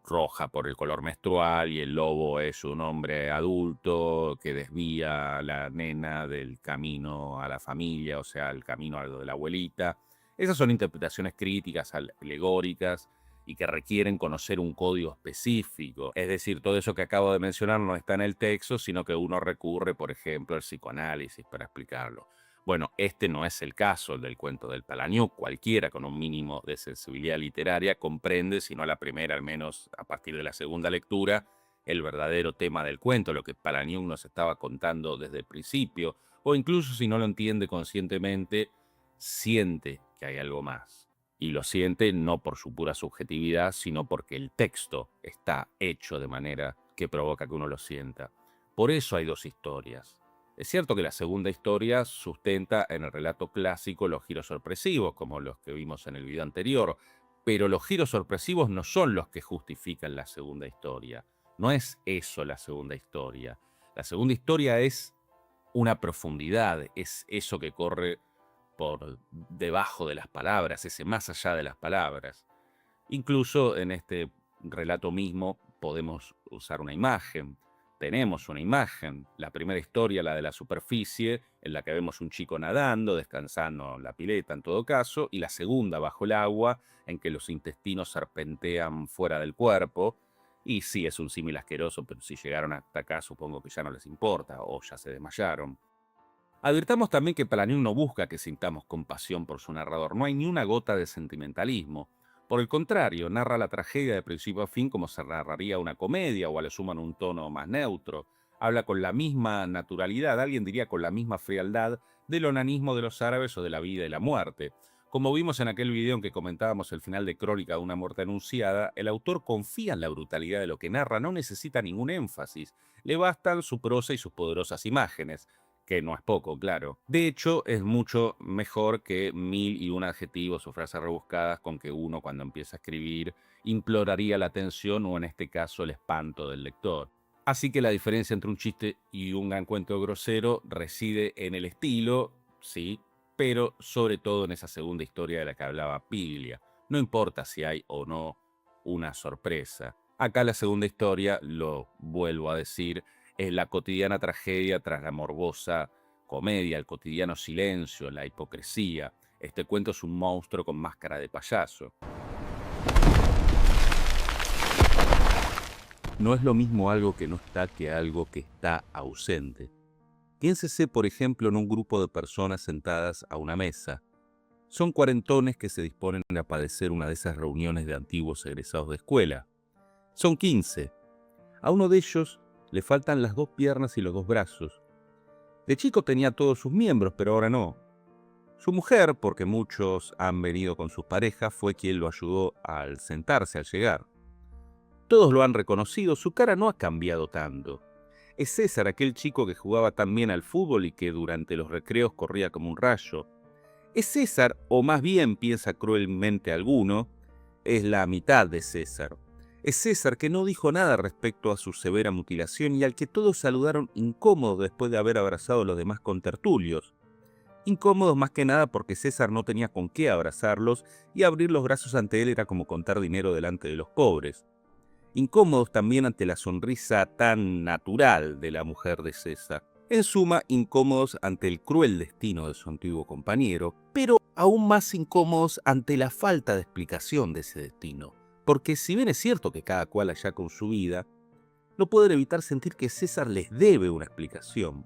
roja por el color menstrual y el lobo es un hombre adulto que desvía a la nena del camino a la familia, o sea, el camino a lo de la abuelita. Esas son interpretaciones críticas, alegóricas y que requieren conocer un código específico. Es decir, todo eso que acabo de mencionar no está en el texto, sino que uno recurre, por ejemplo, al psicoanálisis para explicarlo. Bueno, este no es el caso, el del cuento del Palaniuk. Cualquiera con un mínimo de sensibilidad literaria comprende, si no a la primera, al menos a partir de la segunda lectura, el verdadero tema del cuento, lo que Palaniuk nos estaba contando desde el principio, o incluso si no lo entiende conscientemente, siente que hay algo más. Y lo siente no por su pura subjetividad, sino porque el texto está hecho de manera que provoca que uno lo sienta. Por eso hay dos historias. Es cierto que la segunda historia sustenta en el relato clásico los giros sorpresivos, como los que vimos en el video anterior, pero los giros sorpresivos no son los que justifican la segunda historia. No es eso la segunda historia. La segunda historia es una profundidad, es eso que corre por debajo de las palabras, ese más allá de las palabras. Incluso en este relato mismo podemos usar una imagen. Tenemos una imagen, la primera historia, la de la superficie, en la que vemos un chico nadando, descansando en la pileta en todo caso, y la segunda, bajo el agua, en que los intestinos serpentean fuera del cuerpo. Y sí, es un símil asqueroso, pero si llegaron hasta acá supongo que ya no les importa, o ya se desmayaron. Advirtamos también que Palaniuk no busca que sintamos compasión por su narrador, no hay ni una gota de sentimentalismo. Por el contrario, narra la tragedia de principio a fin como se narraría una comedia o a lo sumo en un tono más neutro. Habla con la misma naturalidad, alguien diría con la misma frialdad, del onanismo de los árabes o de la vida y la muerte. Como vimos en aquel video en que comentábamos el final de Crónica de una muerte anunciada, el autor confía en la brutalidad de lo que narra, no necesita ningún énfasis, le bastan su prosa y sus poderosas imágenes, que no es poco, claro. De hecho, es mucho mejor que 1001 adjetivos o frases rebuscadas con que uno, cuando empieza a escribir, imploraría la atención o, en este caso, el espanto del lector. Así que la diferencia entre un chiste y un gran cuento grosero reside en el estilo, sí, pero sobre todo en esa segunda historia de la que hablaba Piglia. No importa si hay o no una sorpresa. Acá la segunda historia, lo vuelvo a decir, es la cotidiana tragedia tras la morbosa comedia, el cotidiano silencio, la hipocresía. Este cuento es un monstruo con máscara de payaso. No es lo mismo algo que no está que algo que está ausente. Piénsese, por ejemplo, en un grupo de personas sentadas a una mesa. Son cuarentones que se disponen a padecer una de esas reuniones de antiguos egresados de escuela. Son 15. A uno de ellos le faltan las 2 piernas y los 2 brazos. De chico tenía todos sus miembros, pero ahora no. Su mujer, porque muchos han venido con sus parejas, fue quien lo ayudó al sentarse al llegar. Todos lo han reconocido, su cara no ha cambiado tanto. Es César, aquel chico que jugaba tan bien al fútbol y que durante los recreos corría como un rayo. Es César, o más bien, piensa cruelmente alguno, es la mitad de César. Es César que no dijo nada respecto a su severa mutilación y al que todos saludaron incómodos después de haber abrazado a los demás contertulios. Incómodos más que nada porque César no tenía con qué abrazarlos y abrir los brazos ante él era como contar dinero delante de los pobres. Incómodos también ante la sonrisa tan natural de la mujer de César. En suma, incómodos ante el cruel destino de su antiguo compañero, pero aún más incómodos ante la falta de explicación de ese destino. Porque si bien es cierto que cada cual allá con su vida, no pueden evitar sentir que César les debe una explicación.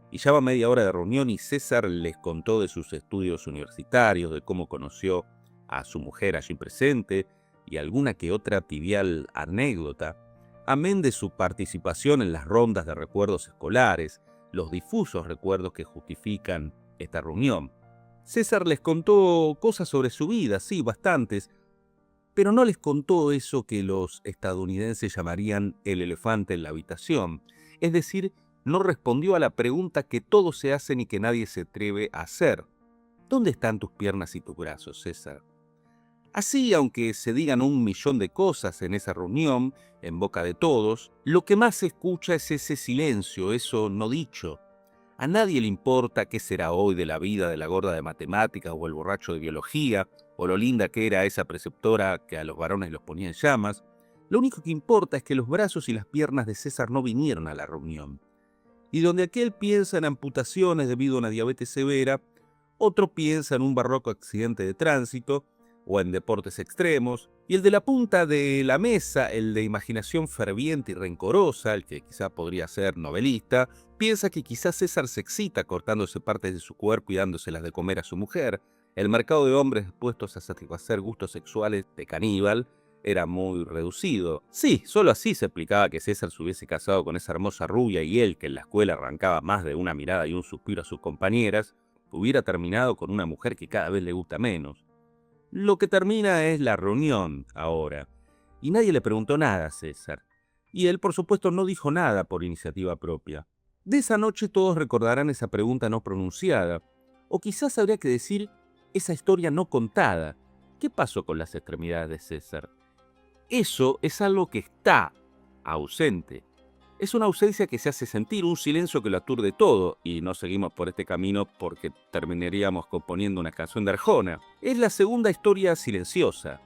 Y ya va media hora de reunión y César les contó de sus estudios universitarios, de cómo conoció a su mujer allí presente y alguna que otra trivial anécdota, amén de su participación en las rondas de recuerdos escolares, los difusos recuerdos que justifican esta reunión. César les contó cosas sobre su vida, sí, bastantes, pero no les contó eso que los estadounidenses llamarían el elefante en la habitación. Es decir, no respondió a la pregunta que todos se hacen y que nadie se atreve a hacer. ¿Dónde están tus piernas y tus brazos, César? Así, aunque se digan 1.000.000 de cosas en esa reunión, en boca de todos, lo que más se escucha es ese silencio, eso no dicho. A nadie le importa qué será hoy de la vida de la gorda de matemáticas o el borracho de biología, o lo linda que era esa preceptora que a los varones los ponía en llamas. Lo único que importa es que los brazos y las piernas de César no vinieron a la reunión. Y donde aquel piensa en amputaciones debido a una diabetes severa, otro piensa en un barroco accidente de tránsito o en deportes extremos, y el de la punta de la mesa, el de imaginación ferviente y rencorosa, el que quizá podría ser novelista, piensa que quizás César se excita cortándose partes de su cuerpo y dándoselas de comer a su mujer. El mercado de hombres dispuestos a satisfacer gustos sexuales de caníbal era muy reducido. Sí, solo así se explicaba que César se hubiese casado con esa hermosa rubia y él, que en la escuela arrancaba más de una mirada y un suspiro a sus compañeras, hubiera terminado con una mujer que cada vez le gusta menos. Lo que termina es la reunión ahora, y nadie le preguntó nada a César. Y él, por supuesto, no dijo nada por iniciativa propia. De esa noche todos recordarán esa pregunta no pronunciada, o quizás habría que decir esa historia no contada. ¿Qué pasó con las extremidades de César? Eso es algo que está ausente. Es una ausencia que se hace sentir, un silencio que lo aturde todo, y no seguimos por este camino porque terminaríamos componiendo una canción de Arjona. Es la segunda historia silenciosa,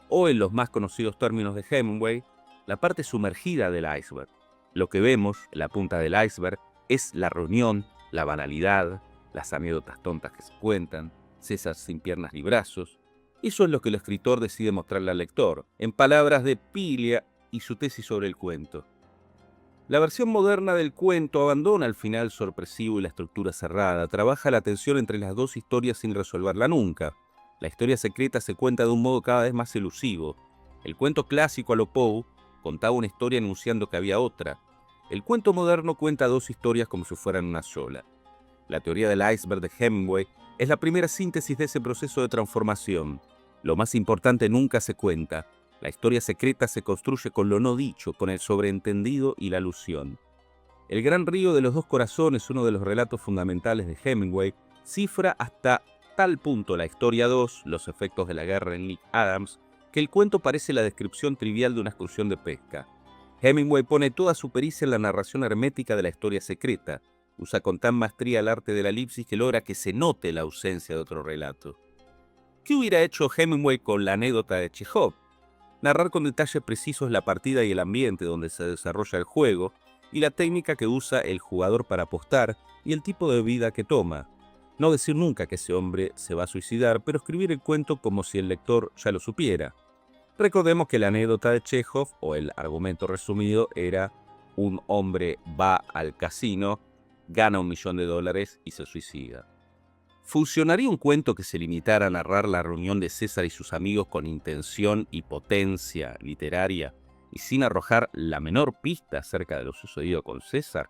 o en los más conocidos términos de Hemingway, la parte sumergida del iceberg. Lo que vemos en la punta del iceberg es la reunión, la banalidad, las anécdotas tontas que se cuentan, César sin piernas ni brazos. Eso es lo que el escritor decide mostrarle al lector, en palabras de Piglia y su tesis sobre el cuento. La versión moderna del cuento abandona el final sorpresivo y la estructura cerrada, trabaja la tensión entre las dos historias sin resolverla nunca. La historia secreta se cuenta de un modo cada vez más elusivo. El cuento clásico a lo Poe contaba una historia anunciando que había otra. El cuento moderno cuenta dos historias como si fueran una sola. La teoría del iceberg de Hemingway es la primera síntesis de ese proceso de transformación. Lo más importante nunca se cuenta. La historia secreta se construye con lo no dicho, con el sobreentendido y la alusión. El gran río de los dos corazones, uno de los relatos fundamentales de Hemingway, cifra hasta tal punto la historia 2, los efectos de la guerra en Nick Adams, que el cuento parece la descripción trivial de una excursión de pesca. Hemingway pone toda su pericia en la narración hermética de la historia secreta. Usa con tan maestría el arte de la elipsis que logra que se note la ausencia de otro relato. ¿Qué hubiera hecho Hemingway con la anécdota de Chekhov? Narrar con detalles precisos la partida y el ambiente donde se desarrolla el juego, y la técnica que usa el jugador para apostar y el tipo de vida que toma. No decir nunca que ese hombre se va a suicidar, pero escribir el cuento como si el lector ya lo supiera. Recordemos que la anécdota de Chekhov, o el argumento resumido, era: un hombre va al casino, gana $1.000.000 y se suicida. ¿Funcionaría un cuento que se limitara a narrar la reunión de César y sus amigos con intención y potencia literaria y sin arrojar la menor pista acerca de lo sucedido con César?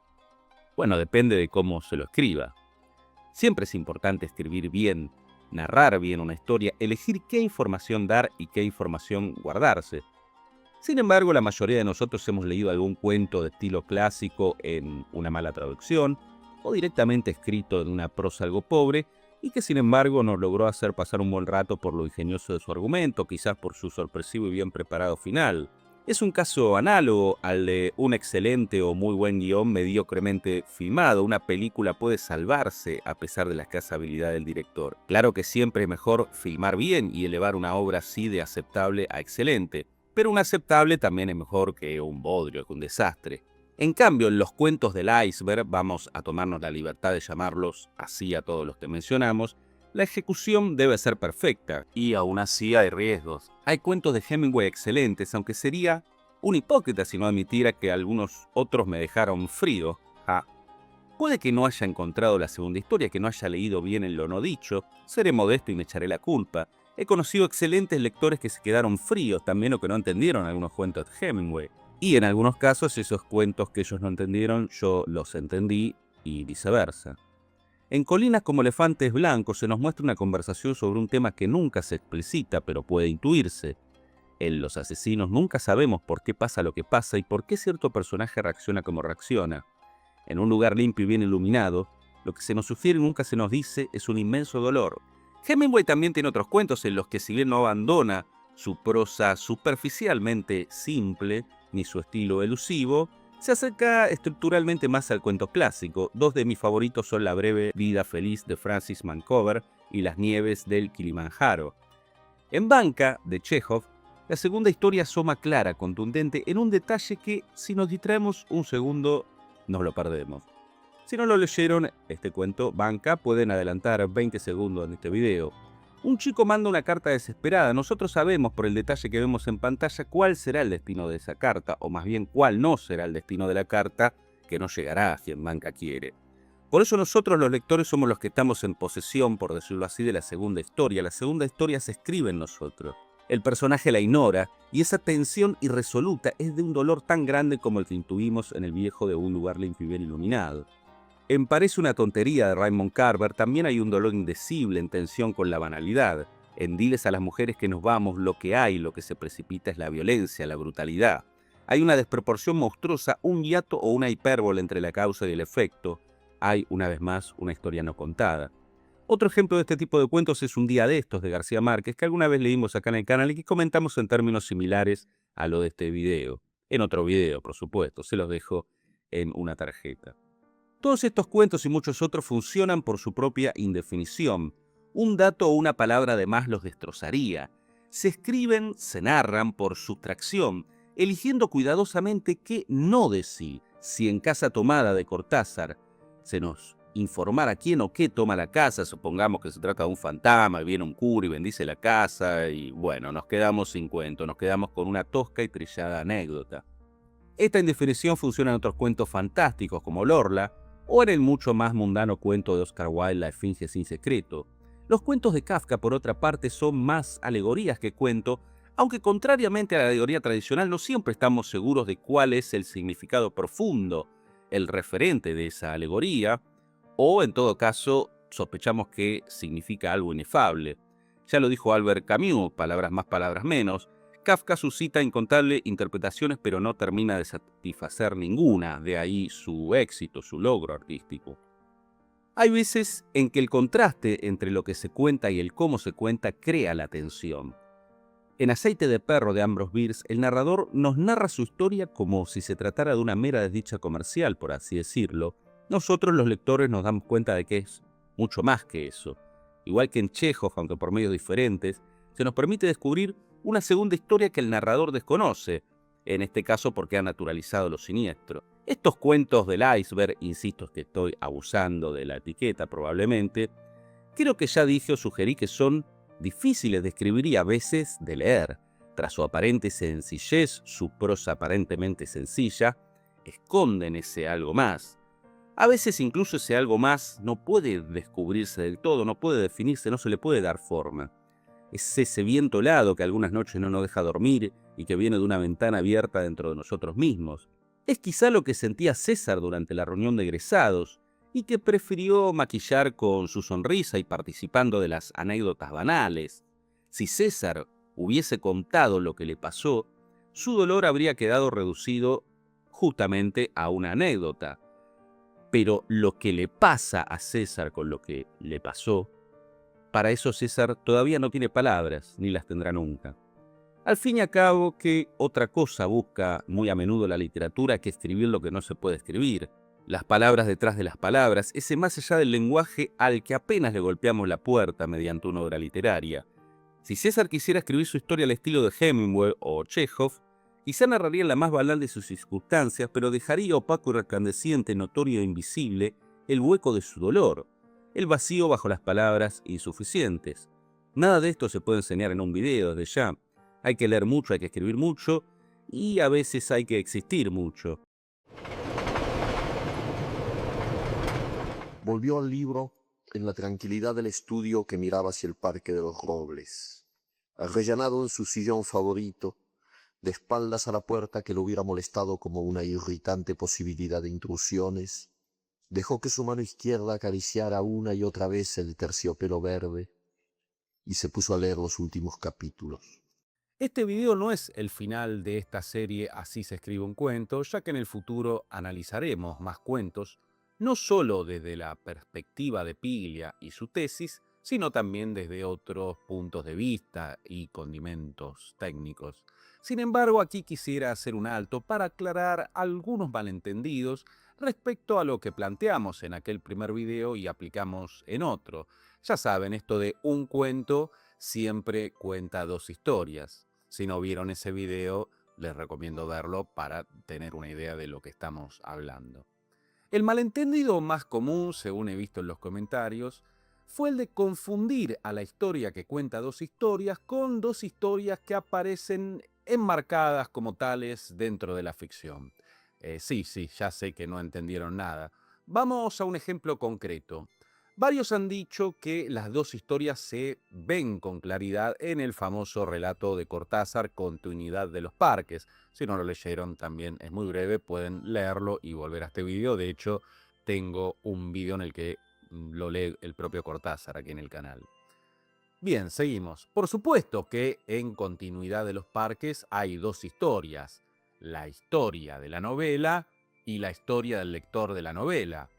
Bueno, depende de cómo se lo escriba. Siempre es importante escribir bien, narrar bien una historia, elegir qué información dar y qué información guardarse. Sin embargo, la mayoría de nosotros hemos leído algún cuento de estilo clásico en una mala traducción o directamente escrito en una prosa algo pobre, y que sin embargo nos logró hacer pasar un buen rato por lo ingenioso de su argumento, quizás por su sorpresivo y bien preparado final. Es un caso análogo al de un excelente o muy buen guión mediocremente filmado. Una película puede salvarse a pesar de la escasa habilidad del director. Claro que siempre es mejor filmar bien y elevar una obra así de aceptable a excelente, pero un aceptable también es mejor que un bodrio, que un desastre. En cambio, en los cuentos del iceberg, vamos a tomarnos la libertad de llamarlos así a todos los que mencionamos, la ejecución debe ser perfecta, y aún así hay riesgos. Hay cuentos de Hemingway excelentes, aunque sería un hipócrita si no admitiera que algunos otros me dejaron frío. Puede que no haya encontrado la segunda historia, que no haya leído bien en lo no dicho, seré modesto y me echaré la culpa. He conocido excelentes lectores que se quedaron fríos también o que no entendieron algunos cuentos de Hemingway. Y en algunos casos esos cuentos que ellos no entendieron, yo los entendí y viceversa. En Colinas como elefantes blancos se nos muestra una conversación sobre un tema que nunca se explicita, pero puede intuirse. En Los asesinos nunca sabemos por qué pasa lo que pasa y por qué cierto personaje reacciona como reacciona. En un lugar limpio y bien iluminado, lo que se nos sugiere y nunca se nos dice es un inmenso dolor. Hemingway también tiene otros cuentos en los que, si bien no abandona su prosa superficialmente simple ni su estilo elusivo, se acerca estructuralmente más al cuento clásico. Dos de mis favoritos son La breve vida feliz de Francis Mancover y Las nieves del Kilimanjaro. En Banca, de Chekhov, la segunda historia asoma clara, contundente, en un detalle que, si nos distraemos un segundo, nos lo perdemos. Si no lo leyeron este cuento, Banca, pueden adelantar 20 segundos en este video. Un chico manda una carta desesperada. Nosotros sabemos por el detalle que vemos en pantalla cuál será el destino de esa carta, o más bien cuál no será el destino de la carta, que no llegará a quien Banca quiere. Por eso nosotros los lectores somos los que estamos en posesión, por decirlo así, de la segunda historia. La segunda historia se escribe en nosotros. El personaje la ignora, y esa tensión irresoluta es de un dolor tan grande como el que intuimos en el viejo de Un lugar limpio y bien iluminado. En Parece una tontería de Raymond Carver también hay un dolor indecible en tensión con la banalidad. En Diles a las mujeres que nos vamos, lo que hay, lo que se precipita es la violencia, la brutalidad. Hay una desproporción monstruosa, un hiato o una hipérbole entre la causa y el efecto. Hay, una vez más, una historia no contada. Otro ejemplo de este tipo de cuentos es Un día de estos, de García Márquez, que alguna vez leímos acá en el canal y que comentamos en términos similares a lo de este video. En otro video, por supuesto, se los dejo en una tarjeta. Todos estos cuentos y muchos otros funcionan por su propia indefinición. Un dato o una palabra de más los destrozaría. Se escriben, se narran por sustracción, eligiendo cuidadosamente qué no decir. Si en Casa tomada de Cortázar se nos informara quién o qué toma la casa, supongamos que se trata de un fantasma, y viene un cura y bendice la casa, y bueno, nos quedamos sin cuento, nos quedamos con una tosca y trillada anécdota. Esta indefinición funciona en otros cuentos fantásticos como Lorla, o en el mucho más mundano cuento de Oscar Wilde, La esfinge sin secreto. Los cuentos de Kafka, por otra parte, son más alegorías que cuento, aunque contrariamente a la alegoría tradicional no siempre estamos seguros de cuál es el significado profundo, el referente de esa alegoría, o en todo caso sospechamos que significa algo inefable. Ya lo dijo Albert Camus, palabras más, palabras menos. Kafka suscita incontables interpretaciones, pero no termina de satisfacer ninguna, de ahí su éxito, su logro artístico. Hay veces en que el contraste entre lo que se cuenta y el cómo se cuenta crea la tensión. En Aceite de perro de Ambrose Bierce, el narrador nos narra su historia como si se tratara de una mera desdicha comercial, por así decirlo. Nosotros los lectores nos damos cuenta de que es mucho más que eso. Igual que en Chekhov, aunque por medios diferentes, se nos permite descubrir una segunda historia que el narrador desconoce, en este caso porque ha naturalizado lo siniestro. Estos cuentos del iceberg, insisto que estoy abusando de la etiqueta probablemente, creo que ya dije o sugerí que son difíciles de escribir y a veces de leer. Tras su aparente sencillez, su prosa aparentemente sencilla, esconden ese algo más. A veces incluso ese algo más no puede descubrirse del todo, no puede definirse, no se le puede dar forma. Es ese viento helado que algunas noches no nos deja dormir y que viene de una ventana abierta dentro de nosotros mismos. Es quizá lo que sentía César durante la reunión de egresados y que prefirió maquillar con su sonrisa y participando de las anécdotas banales. Si César hubiese contado lo que le pasó, su dolor habría quedado reducido justamente a una anécdota. Pero lo que le pasa a César con lo que le pasó, para eso César todavía no tiene palabras, ni las tendrá nunca. Al fin y al cabo, ¿qué otra cosa busca muy a menudo la literatura que escribir lo que no se puede escribir? Las palabras detrás de las palabras, ese más allá del lenguaje al que apenas le golpeamos la puerta mediante una obra literaria. Si César quisiera escribir su historia al estilo de Hemingway o Chekhov, quizá narraría en la más banal de sus circunstancias, pero dejaría opaco y resplandeciente, notorio e invisible, el hueco de su dolor, el vacío bajo las palabras insuficientes. Nada de esto se puede enseñar en un video desde ya. Hay que leer mucho, hay que escribir mucho, y a veces hay que existir mucho. Volvió al libro en la tranquilidad del estudio que miraba hacia el Parque de los Robles. Arrellanado en su sillón favorito, de espaldas a la puerta que lo hubiera molestado como una irritante posibilidad de intrusiones, dejó que su mano izquierda acariciara una y otra vez el terciopelo verde y se puso a leer los últimos capítulos. Este video no es el final de esta serie Así se escribe un cuento, ya que en el futuro analizaremos más cuentos, no solo desde la perspectiva de Piglia y su tesis, sino también desde otros puntos de vista y condimentos técnicos. Sin embargo, aquí quisiera hacer un alto para aclarar algunos malentendidos respecto a lo que planteamos en aquel primer video y aplicamos en otro. Ya saben, esto de un cuento siempre cuenta dos historias. Si no vieron ese video, les recomiendo verlo para tener una idea de lo que estamos hablando. El malentendido más común, según he visto en los comentarios, fue el de confundir a la historia que cuenta dos historias con dos historias que aparecen enmarcadas como tales dentro de la ficción. Sí, ya sé que no entendieron nada. Vamos a un ejemplo concreto. Varios han dicho que las dos historias se ven con claridad en el famoso relato de Cortázar, Continuidad de los Parques. Si no lo leyeron, también es muy breve, pueden leerlo y volver a este video. De hecho, tengo un video en el que lo lee el propio Cortázar aquí en el canal. Bien, seguimos. Por supuesto que en Continuidad de los Parques hay dos historias. La historia de la novela y la historia del lector de la novela.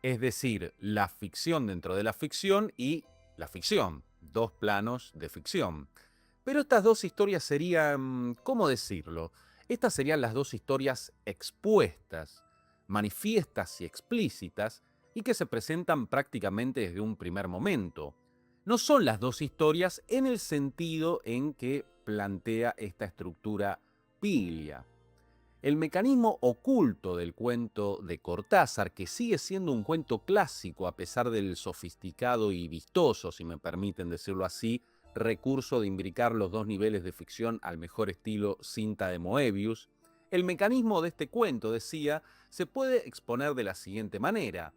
Es decir, la ficción dentro de la ficción y la ficción, dos planos de ficción. Pero estas dos historias serían, ¿cómo decirlo? Estas serían las dos historias expuestas, manifiestas y explícitas, y que se presentan prácticamente desde un primer momento. No son las dos historias en el sentido en que plantea esta estructura Piglia. El mecanismo oculto del cuento de Cortázar, que sigue siendo un cuento clásico a pesar del sofisticado y vistoso, si me permiten decirlo así, recurso de imbricar los dos niveles de ficción al mejor estilo cinta de Moebius, el mecanismo de este cuento, decía, se puede exponer de la siguiente manera.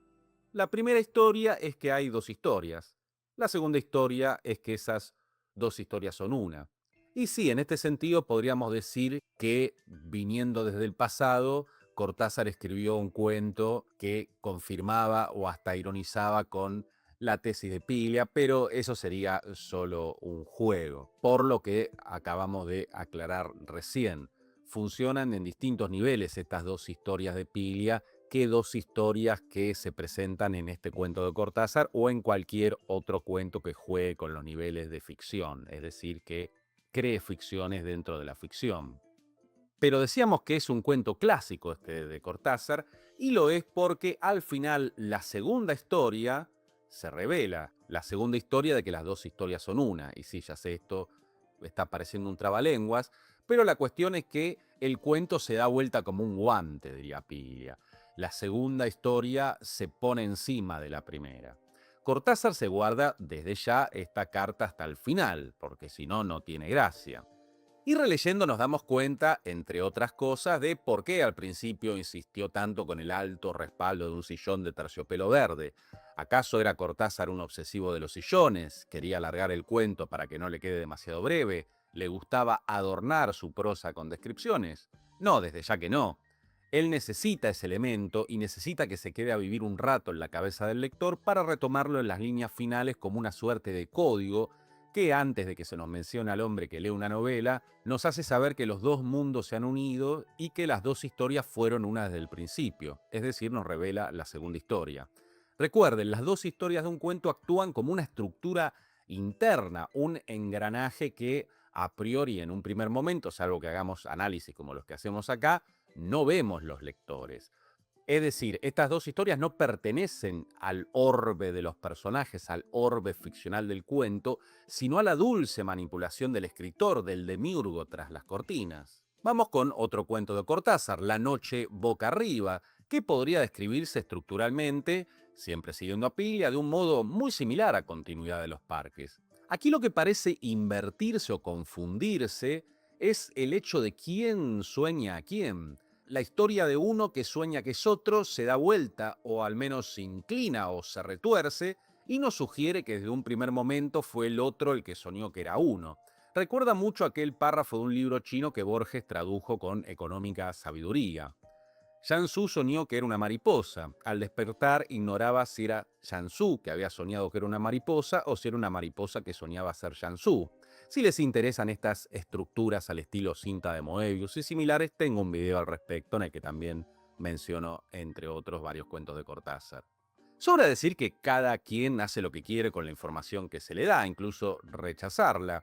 La primera historia es que hay dos historias. La segunda historia es que esas dos historias son una. Y sí, en este sentido podríamos decir que, viniendo desde el pasado, Cortázar escribió un cuento que confirmaba o hasta ironizaba con la tesis de Piglia, pero eso sería solo un juego. Por lo que acabamos de aclarar recién, funcionan en distintos niveles estas dos historias de Piglia que dos historias que se presentan en este cuento de Cortázar o en cualquier otro cuento que juegue con los niveles de ficción, es decir, que cree ficciones dentro de la ficción. Pero decíamos que es un cuento clásico este de Cortázar, y lo es porque al final la segunda historia se revela, la segunda historia de que las dos historias son una. Y sí, ya sé, esto está pareciendo un trabalenguas, pero la cuestión es que el cuento se da vuelta como un guante, diría Piglia. La segunda historia se pone encima de la primera. Cortázar se guarda desde ya esta carta hasta el final, porque si no, no tiene gracia. Y releyendo nos damos cuenta, entre otras cosas, de por qué al principio insistió tanto con el alto respaldo de un sillón de terciopelo verde. ¿Acaso era Cortázar un obsesivo de los sillones? ¿Quería alargar el cuento para que no le quede demasiado breve? ¿Le gustaba adornar su prosa con descripciones? No, desde ya que no. Él necesita ese elemento y necesita que se quede a vivir un rato en la cabeza del lector para retomarlo en las líneas finales como una suerte de código que, antes de que se nos mencione al hombre que lee una novela, nos hace saber que los dos mundos se han unido y que las dos historias fueron una desde el principio, es decir, nos revela la segunda historia. Recuerden, las dos historias de un cuento actúan como una estructura interna, un engranaje que a priori en un primer momento, salvo que hagamos análisis como los que hacemos acá, no vemos los lectores. Es decir, estas dos historias no pertenecen al orbe de los personajes, al orbe ficcional del cuento, sino a la dulce manipulación del escritor, del demiurgo tras las cortinas. Vamos con otro cuento de Cortázar, La noche boca arriba, que podría describirse estructuralmente, siempre siguiendo a Piglia, de un modo muy similar a Continuidad de los Parques. Aquí lo que parece invertirse o confundirse es el hecho de quién sueña a quién. La historia de uno que sueña que es otro se da vuelta, o al menos se inclina o se retuerce, y nos sugiere que desde un primer momento fue el otro el que soñó que era uno. Recuerda mucho aquel párrafo de un libro chino que Borges tradujo con económica sabiduría. Shansu soñó que era una mariposa. Al despertar ignoraba si era Shansu que había soñado que era una mariposa o si era una mariposa que soñaba ser Shansu. Si les interesan estas estructuras al estilo cinta de Moebius y similares, tengo un video al respecto en el que también menciono, entre otros, varios cuentos de Cortázar. Sobra decir que cada quien hace lo que quiere con la información que se le da, incluso rechazarla.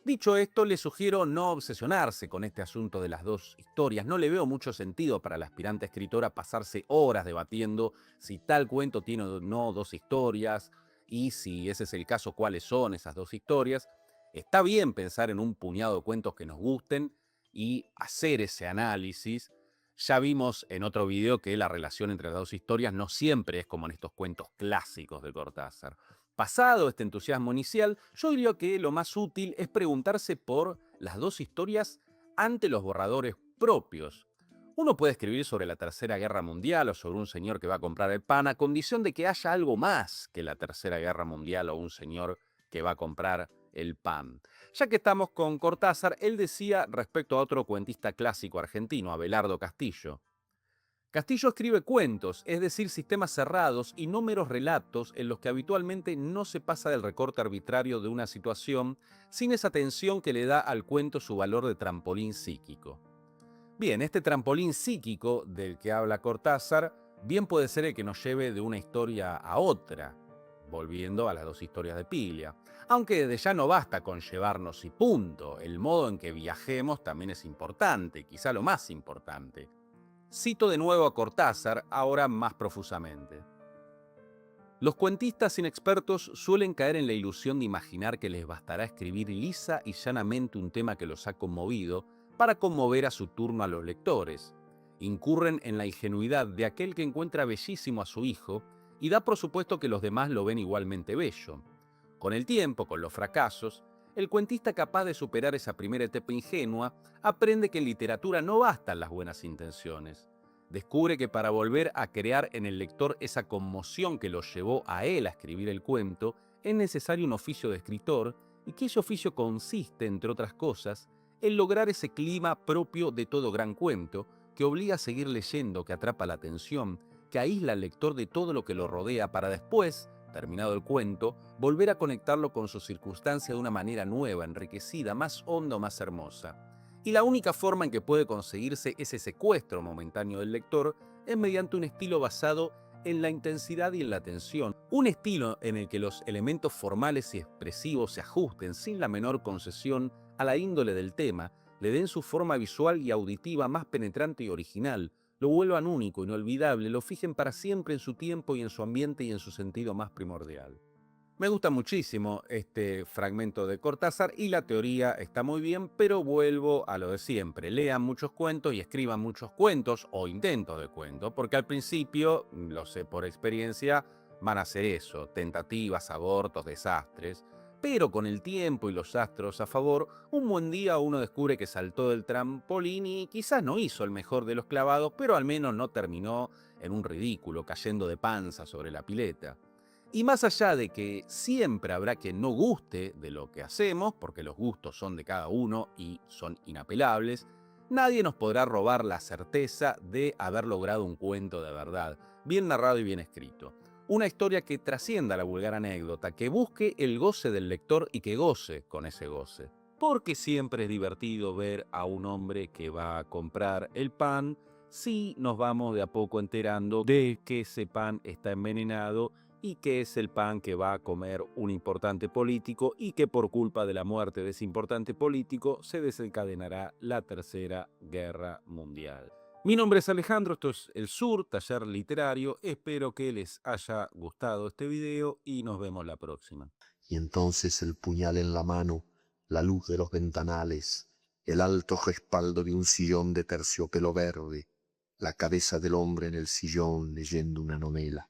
Dicho esto, les sugiero no obsesionarse con este asunto de las dos historias. No le veo mucho sentido para la aspirante escritora pasarse horas debatiendo si tal cuento tiene o no dos historias y si ese es el caso, cuáles son esas dos historias. Está bien pensar en un puñado de cuentos que nos gusten y hacer ese análisis. Ya vimos en otro video que la relación entre las dos historias no siempre es como en estos cuentos clásicos de Cortázar. Pasado este entusiasmo inicial, yo diría que lo más útil es preguntarse por las dos historias ante los borradores propios. Uno puede escribir sobre la Tercera Guerra Mundial o sobre un señor que va a comprar el pan a condición de que haya algo más que la Tercera Guerra Mundial o un señor que va a comprar el pan. Ya que estamos con Cortázar, él decía respecto a otro cuentista clásico argentino, Abelardo Castillo: Castillo escribe cuentos, es decir, sistemas cerrados y no meros relatos en los que habitualmente no se pasa del recorte arbitrario de una situación sin esa tensión que le da al cuento su valor de trampolín psíquico. Bien, este trampolín psíquico del que habla Cortázar bien puede ser el que nos lleve de una historia a otra, volviendo a las dos historias de Piglia. Aunque desde ya no basta con llevarnos y punto, el modo en que viajemos también es importante, quizá lo más importante. Cito de nuevo a Cortázar, ahora más profusamente. Los cuentistas inexpertos suelen caer en la ilusión de imaginar que les bastará escribir lisa y llanamente un tema que los ha conmovido para conmover a su turno a los lectores. Incurren en la ingenuidad de aquel que encuentra bellísimo a su hijo y da por supuesto que los demás lo ven igualmente bello. Con el tiempo, con los fracasos, el cuentista capaz de superar esa primera etapa ingenua aprende que en literatura no bastan las buenas intenciones. Descubre que para volver a crear en el lector esa conmoción que lo llevó a él a escribir el cuento, es necesario un oficio de escritor y que ese oficio consiste, entre otras cosas, en lograr ese clima propio de todo gran cuento que obliga a seguir leyendo, que atrapa la atención, que aísla al lector de todo lo que lo rodea para después, terminado el cuento, volver a conectarlo con su circunstancia de una manera nueva, enriquecida, más honda o más hermosa. Y la única forma en que puede conseguirse ese secuestro momentáneo del lector es mediante un estilo basado en la intensidad y en la tensión. Un estilo en el que los elementos formales y expresivos se ajusten sin la menor concesión a la índole del tema, le den su forma visual y auditiva más penetrante y original, lo vuelvan único, inolvidable, lo fijen para siempre en su tiempo y en su ambiente y en su sentido más primordial. Me gusta muchísimo este fragmento de Cortázar y la teoría está muy bien, pero vuelvo a lo de siempre. Lean muchos cuentos y escriban muchos cuentos o intentos de cuentos, porque al principio, lo sé por experiencia, van a hacer eso, tentativas, abortos, desastres. Pero con el tiempo y los astros a favor, un buen día uno descubre que saltó del trampolín y quizás no hizo el mejor de los clavados, pero al menos no terminó en un ridículo, cayendo de panza sobre la pileta. Y más allá de que siempre habrá quien no guste de lo que hacemos, porque los gustos son de cada uno y son inapelables, nadie nos podrá robar la certeza de haber logrado un cuento de verdad, bien narrado y bien escrito. Una historia que trascienda la vulgar anécdota, que busque el goce del lector y que goce con ese goce. Porque siempre es divertido ver a un hombre que va a comprar el pan si nos vamos de a poco enterando de que ese pan está envenenado y que es el pan que va a comer un importante político y que por culpa de la muerte de ese importante político se desencadenará la Tercera Guerra Mundial. Mi nombre es Alejandro, esto es El Sur, Taller Literario. Espero que les haya gustado este video y nos vemos la próxima. Y entonces el puñal en la mano, la luz de los ventanales, el alto respaldo de un sillón de terciopelo verde, la cabeza del hombre en el sillón leyendo una novela.